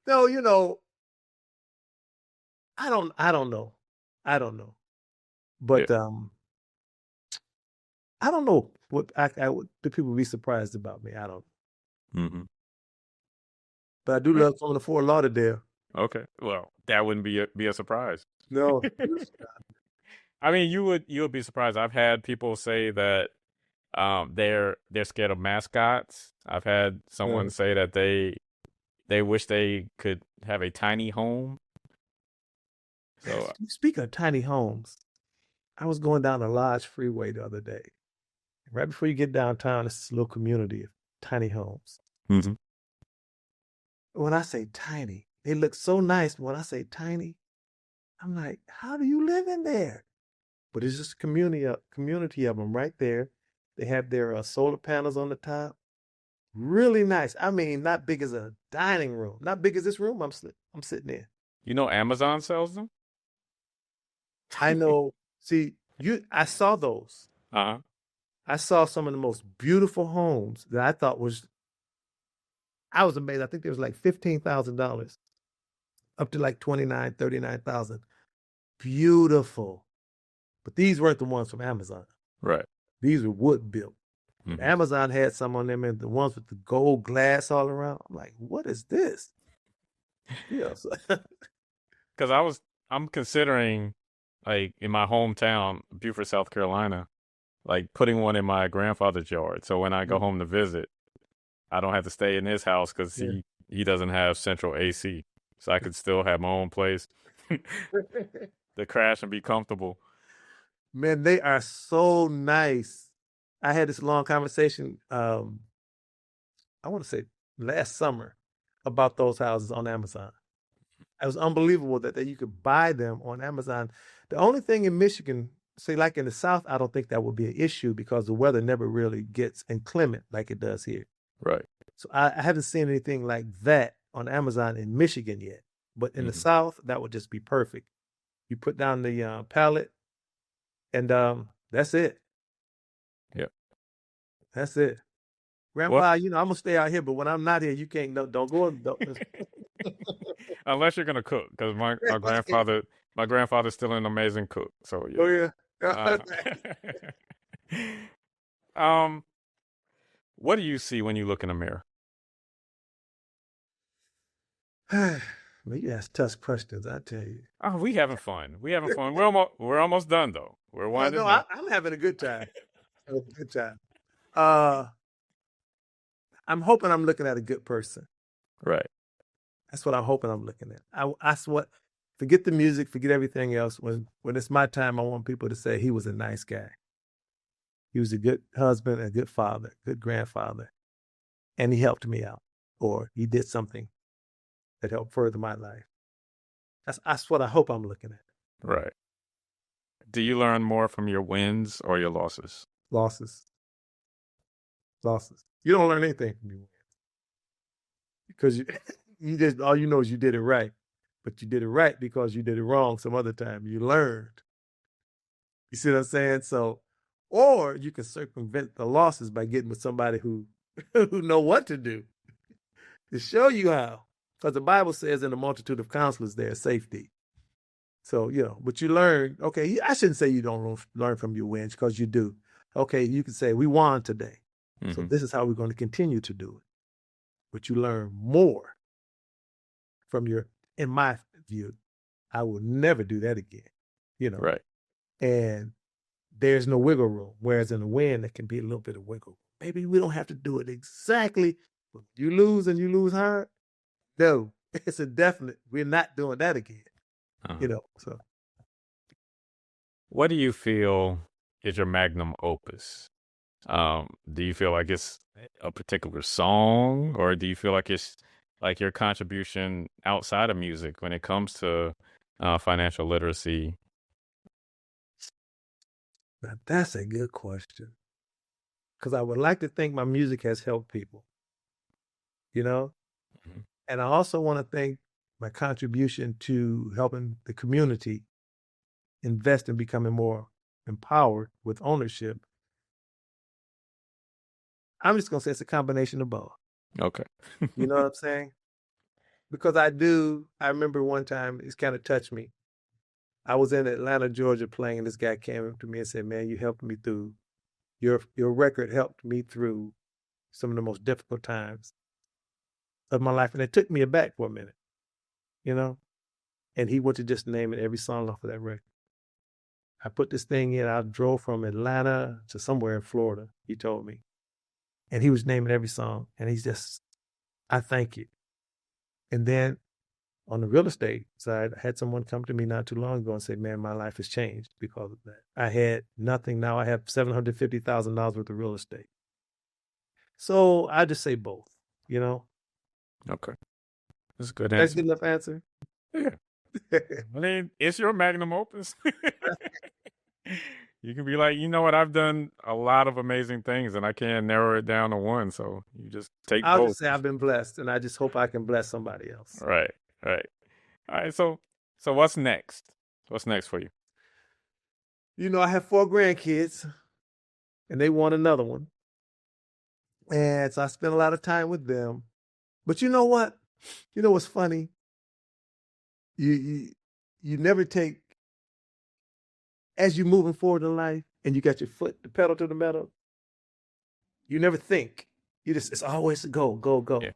No, I don't know. I don't know. But I don't know what the people be surprised about me. I don't. Mm-hmm. But I do love coming to Fort Lauderdale. Okay. Well, that wouldn't be a surprise. No. I mean, you would be surprised. I've had people say that they're scared of mascots. I've had someone say that they wish they could have a tiny home. So Speaking of tiny homes, I was going down the Lodge Freeway the other day. Right before you get downtown, it's this little community of tiny homes. mm-hmm. When I say tiny, they look so nice. But when I say tiny, I'm like, how do you live in there? But it's just a community of them right there. They have their solar panels on the top. Really nice. I mean, not big as a dining room. Not big as this room I'm sitting in. You know, Amazon sells them. I know. See, I saw those. Uh-huh. I saw some of the most beautiful homes that I thought I was amazed. I think there was like $15,000 up to like 29, 39,000. Beautiful. But these weren't the ones from Amazon. Right. These were wood built. Mm-hmm. Amazon had some on them, and the ones with the gold glass all around. I'm like, what is this? Yeah. Because I'm considering, like, in my hometown, Beaufort, South Carolina, like putting one in my grandfather's yard. So when I go home to visit, I don't have to stay in his house because he doesn't have central AC. So I could still have my own place to crash and be comfortable. Man, they are so nice. I had this long conversation, I want to say last summer, about those houses on Amazon. It was unbelievable that you could buy them on Amazon. The only thing in Michigan, say like in the South, I don't think that would be an issue because the weather never really gets inclement like it does here. Right. So I haven't seen anything like that on Amazon in Michigan yet. But in the South, that would just be perfect. You put down the pallet, and that's it. Yep. That's it. Grandpa, I'm gonna stay out here, but when I'm not here, you can't. Don't go. Don't. Unless you're gonna cook, because my grandfather's still an amazing cook. So yeah. Oh yeah. What do you see when you look in the mirror? Man, you ask tough questions, I tell you. Oh, we having fun. We're almost done though. We're winding down. I'm having a good time. I'm hoping I'm looking at a good person. Right. That's what I'm hoping I'm looking at. Forget the music, forget everything else. When it's my time, I want people to say he was a nice guy. He was a good husband, a good father, good grandfather, and he helped me out, or he did something that helped further my life. That's what I hope I'm looking at. Right. Do you learn more from your wins or your losses? Losses. You don't learn anything from your wins because you just all you know is you did it right, but you did it right because you did it wrong some other time. You learned. You see what I'm saying? So, or you can circumvent the losses by getting with somebody who know what to do to show you how. Because the Bible says in the multitude of counselors there is safety. So, but you learn, okay, I shouldn't say you don't learn from your wins because you do. Okay, you can say, we won today. Mm-hmm. So this is how we're going to continue to do it. But you learn more from in my view, I will never do that again, Right. And there's no wiggle room. Whereas in a win, there can be a little bit of wiggle room. Maybe we don't have to do it exactly. But you lose and you lose hard. No, it's a definite. We're not doing that again. So. What do you feel is your magnum opus? Do you feel like it's a particular song, or do you feel like it's like your contribution outside of music when it comes to financial literacy? Now, that's a good question. Because I would like to think my music has helped people, Mm-hmm. And I also want to think my contribution to helping the community invest in becoming more empowered with ownership. I'm just going to say it's a combination of both. Okay. You know what I'm saying? Because I remember one time, it's kind of touched me. I was in Atlanta, Georgia playing, and this guy came up to me and said, man, you helped me through, your record helped me through some of the most difficult times of my life. And it took me aback for a minute, you know? And he wanted to just name it every song off of that record. I put this thing in, I drove from Atlanta to somewhere in Florida, he told me. And he was naming every song. And he's just, I thank you. And then on the real estate side, I had someone come to me not too long ago and say, man, my life has changed because of that. I had nothing. Now I have $750,000 worth of real estate. So I just say both, you know? Okay. That's a good That's answer. a good enough answer? Yeah. I mean, it's your magnum opus. You can be like, you know what, I've done a lot of amazing things and I can't narrow it down to one. So you just take I'll both. just say I've been blessed, and I just hope I can bless somebody else. Right. All right. So what's next? What's next for you? You know, I have 4 grandkids, and they want another one. And so I spend a lot of time with them. But you know what? You know what's funny? You never take, as you're moving forward in life and you got your foot, the pedal to the metal, you never think. It's always a go, go, go. Yeah.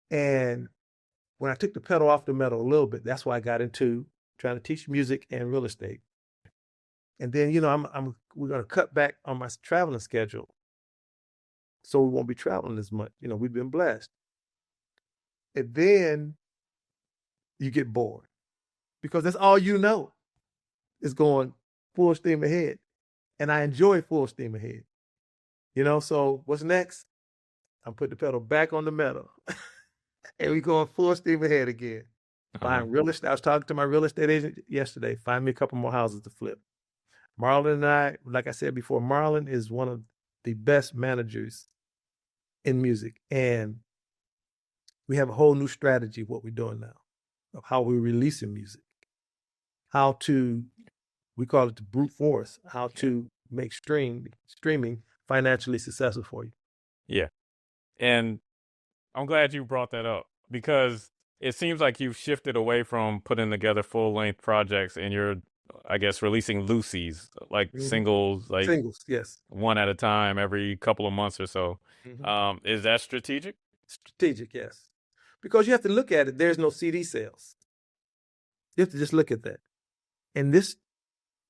And when I took the pedal off the metal a little bit, that's why I got into trying to teach music and real estate. And then, you know, we're going to cut back on my traveling schedule. So we won't be traveling as much. You know, we've been blessed. And then you get bored because that's all you know is going full steam ahead. And I enjoy full steam ahead. You know, so what's next? I'm putting the pedal back on the metal. And we going full steam ahead again. Buying real estate. I was talking to my real estate agent yesterday. Find me a couple more houses to flip. Marlon and I, like I said before, Marlon is one of the best managers in music. And we have a whole new strategy of what we're doing now, of how we're releasing music, how to, we call it the brute force, how to make streaming financially successful for you. Yeah. And I'm glad you brought that up because it seems like you've shifted away from putting together full-length projects and you're, I guess, releasing loosies, like singles, yes, one at a time every couple of months or so. Is that strategic? Strategic, yes. Because you have to look at it. There's no CD sales. You have to just look at that. And this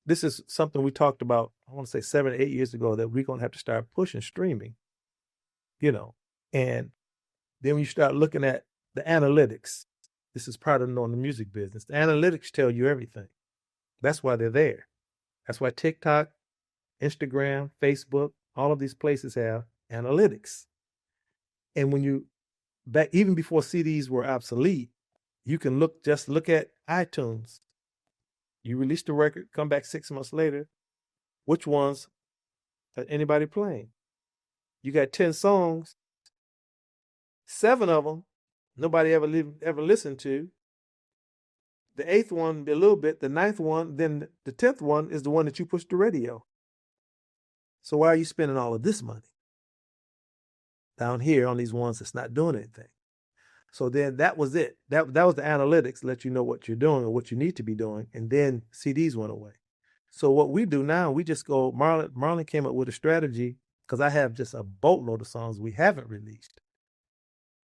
is something we talked about, I want to say 7 or 8 years ago, that we're going to have to start pushing streaming, you know. And then when you start looking at the analytics, this is part of knowing the music business. The analytics tell you everything. That's why they're there. That's why TikTok, Instagram, Facebook, all of these places have analytics. And when you, back even before CDs were obsolete, you can look at iTunes. You release the record, come back 6 months later, which ones are anybody playing? You got 10 songs, 7 of them nobody ever listened to. The 8th one, a little bit. The 9th one, then the 10th one is the one that you push to radio. So why are you spending all of this money down here on these ones that's not doing anything? So then that was it. That was the analytics, let you know what you're doing or what you need to be doing. And then CDs went away. So what we do now, we just go, Marlon came up with a strategy because I have just a boatload of songs we haven't released.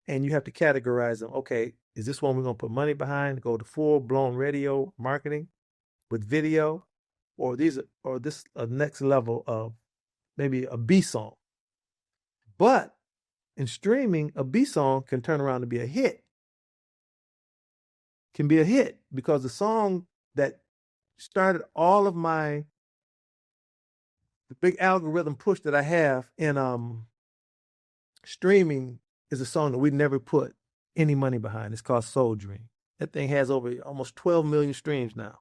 And you have to categorize them. Okay, is this one we're going to put money behind, go to full-blown radio marketing with video, or this next level of maybe a B song? But in streaming, a B song can turn around to be a hit. Can be a hit because the song that started all of the big algorithm push that I have in streaming is a song that we never put any money behind. It's called Soul Dream. That thing has over almost 12 million streams now.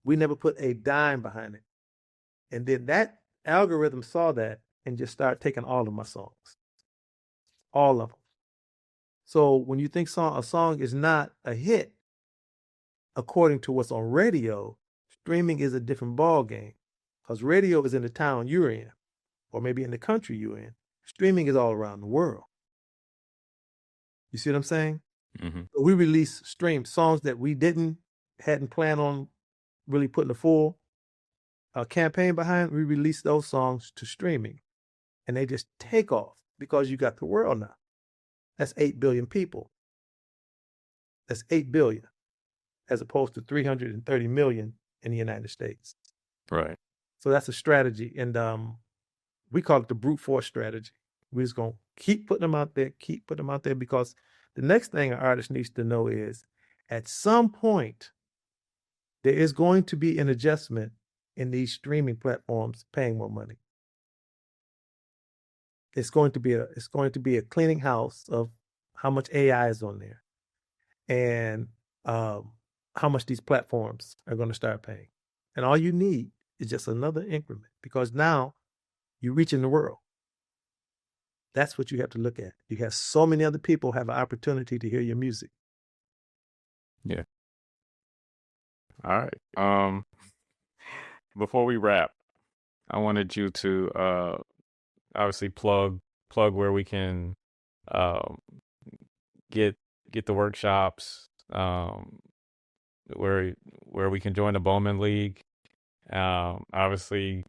We never put a dime behind it. And then that algorithm saw that and just started taking all of my songs. All of them. So when you think a song is not a hit, according to what's on radio, streaming is a different ball game. because radio is in the town you're in, or maybe in the country you're in. Streaming is all around the world. You see what I'm saying? Mm-hmm. So we release stream songs that we hadn't planned on really putting a full campaign behind. We release those songs to streaming, and they just take off because you got the world now. That's 8 billion people. That's 8 billion, as opposed to 330 million in the United States. Right. So that's a strategy, and we call it the brute force strategy. We're just gonna keep putting them out there, because the next thing an artist needs to know is, at some point, there is going to be an adjustment in these streaming platforms paying more money. It's going to be a cleaning house of how much AI is on there, and how much these platforms are going to start paying. And all you need is just another increment, because now you're reaching the world. That's what you have to look at. You have so many other people have an opportunity to hear your music. Yeah. All right. Before we wrap, I wanted you to obviously plug where we can get the workshops, where we can join the Bowman League. Obviously,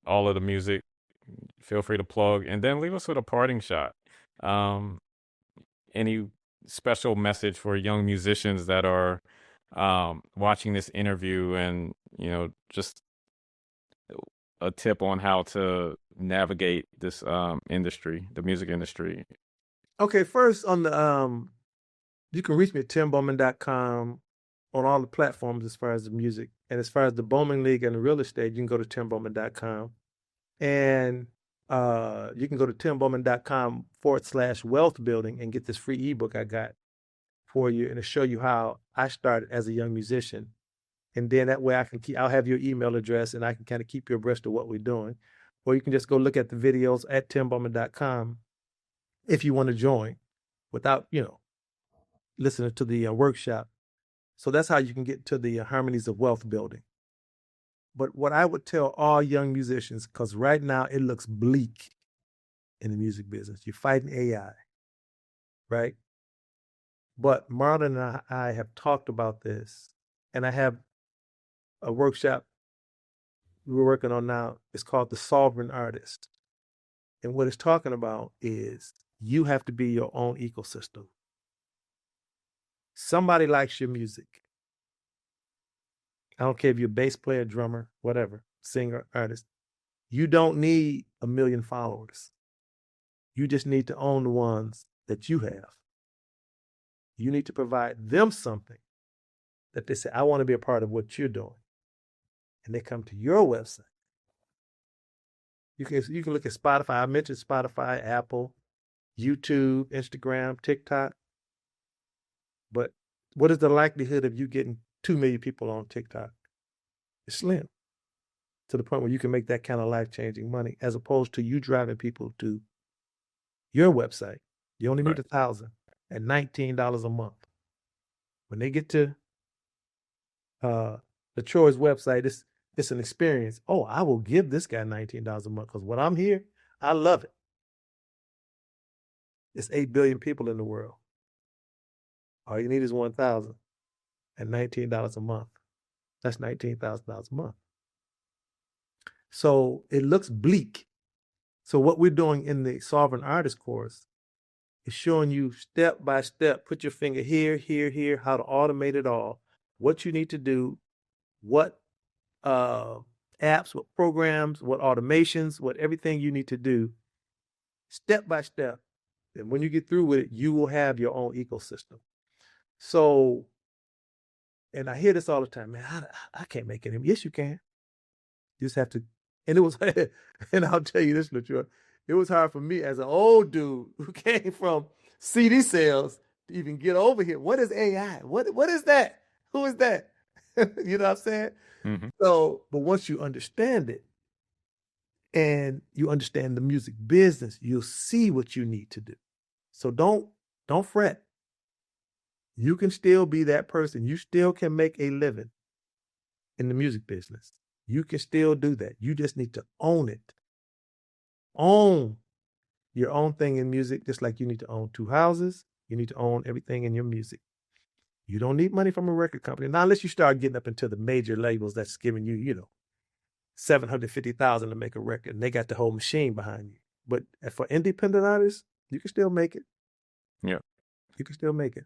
all of the music. Feel free to plug, and then leave us with a parting shot. Any special message for young musicians that are watching this interview, and just a tip on how to navigate this industry, the music industry. Okay, first on the you can reach me at timbowman.com on all the platforms as far as the music, and as far as the Bowman League and the real estate, you can go to timbowman.com. And you can go to timbowman.com/wealth building and get this free ebook I got for you, and it'll show you how I started as a young musician. And then that way I'll have your email address, and I can kind of keep you abreast of what we're doing. Or you can just go look at the videos at timbowman.com if you want to join without, listening to the workshop. So that's how you can get to the harmonies of wealth building. But what I would tell all young musicians, because right now it looks bleak in the music business. You're fighting AI, right? But Marlon and I have talked about this, and I have a workshop we're working on now. It's called The Sovereign Artist. And what it's talking about is you have to be your own ecosystem. Somebody likes your music. I don't care if you're a bass player, drummer, whatever, singer, artist. You don't need 1 million followers. You just need to own the ones that you have. You need to provide them something that they say, I want to be a part of what you're doing. And they come to your website. You can look at Spotify. I mentioned Spotify, Apple, YouTube, Instagram, TikTok. But what is the likelihood of you getting 2 million people on TikTok? It's slim, to the point where you can make that kind of life-changing money, as opposed to you driving people to your website. You only need 1,000 at $19 a month. When they get to LeTroy's website, it's an experience. Oh, I will give this guy $19 a month, because when I'm here, I love it. It's 8 billion people in the world. All you need is 1,000 at $19 a month. That's $19,000 a month. So it looks bleak. So what we're doing in the Sovereign Artist course is showing you step by step, put your finger here, here, here, how to automate it all, what you need to do, what apps, what programs, what automations, what everything you need to do, step by step. And when you get through with it, you will have your own ecosystem. So, and I hear this all the time, man, I can't make it. Yes, you can. You just have to. And it was, and I'll tell you this, LeTroy, it was hard for me as an old dude who came from CD sales to even get over here. What is AI? What is that? Who is that? You know what I'm saying? Mm-hmm. So, but once you understand it and you understand the music business, you'll see what you need to do. So don't fret. You can still be that person. You still can make a living in the music business. You can still do that. You just need to own it. Own your own thing in music, just like you need to own 2 houses. You need to own everything in your music. You don't need money from a record company. Now, unless you start getting up into the major labels that's giving you, $750,000 to make a record, and they got the whole machine behind you. But for independent artists, you can still make it. Yeah. You can still make it.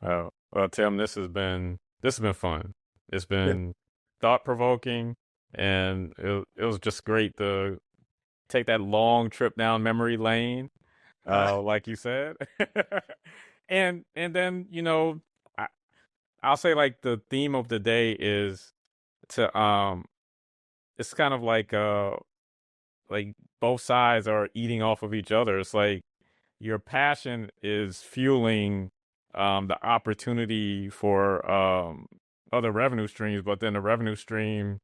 Well, Tim, this has been fun. It's been thought-provoking, and it was just great to take that long trip down memory lane, like you said. And then, I'll say like the theme of the day is to it's kind of like both sides are eating off of each other. It's like your passion is fueling the opportunity for other revenue streams, but then the revenue stream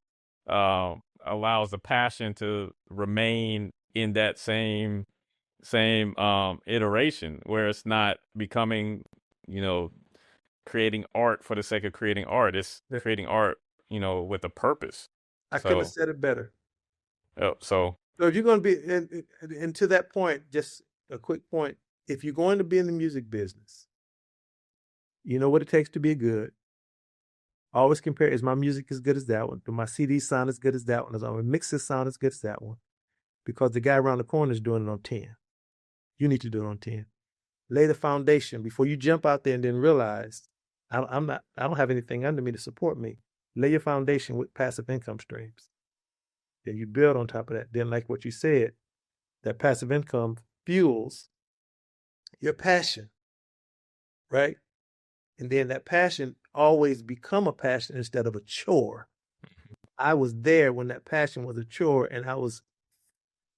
allows the passion to remain in that same iteration, where it's not becoming, creating art for the sake of creating art. It's creating art, with a purpose. I couldn't have said it better. So if you're going to be, and to that point, just a quick point, if you're going to be in the music business, you know what it takes to be good. Always compare, is my music as good as that one? Do my CDs sound as good as that one? Does my mixes sound as good as that one? Because the guy around the corner is doing it on 10. You need to do it on 10. Lay the foundation before you jump out there and then realize I don't have anything under me to support me. Lay your foundation with passive income streams. Then you build on top of that. Then, like what you said, that passive income fuels your passion, right? And then that passion always become a passion instead of a chore. I was there when that passion was a chore, and I want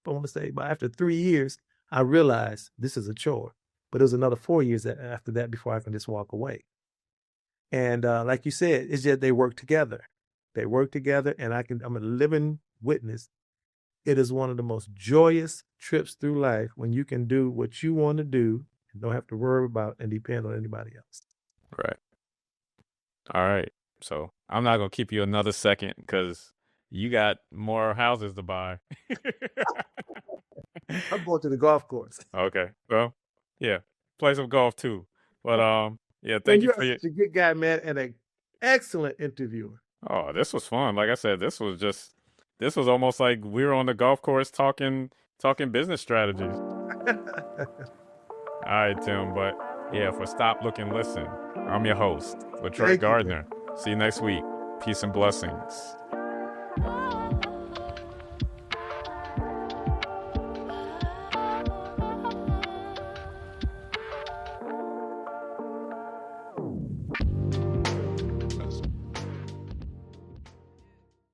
to say, but after 3 years, I realized this is a chore. But it was another 4 years after that before I can just walk away. And like you said, it's just they work together. They work together, and I'm a living witness. It is one of the most joyous trips through life when you can do what you want to do and don't have to worry about and depend on anybody else. Right. All right. So I'm not going to keep you another second because you got more houses to buy. I'm going to the golf course. Okay. Well, yeah. Play some golf too. But yeah, thank you for You're such a good guy, man, and an excellent interviewer. Oh, this was fun. Like I said, this was almost like we were on the golf course talking business strategies. All right, Tim. But yeah, for Stop, Look, and Listen, I'm your host, LeTroy Gardner. See you next week. Peace and blessings.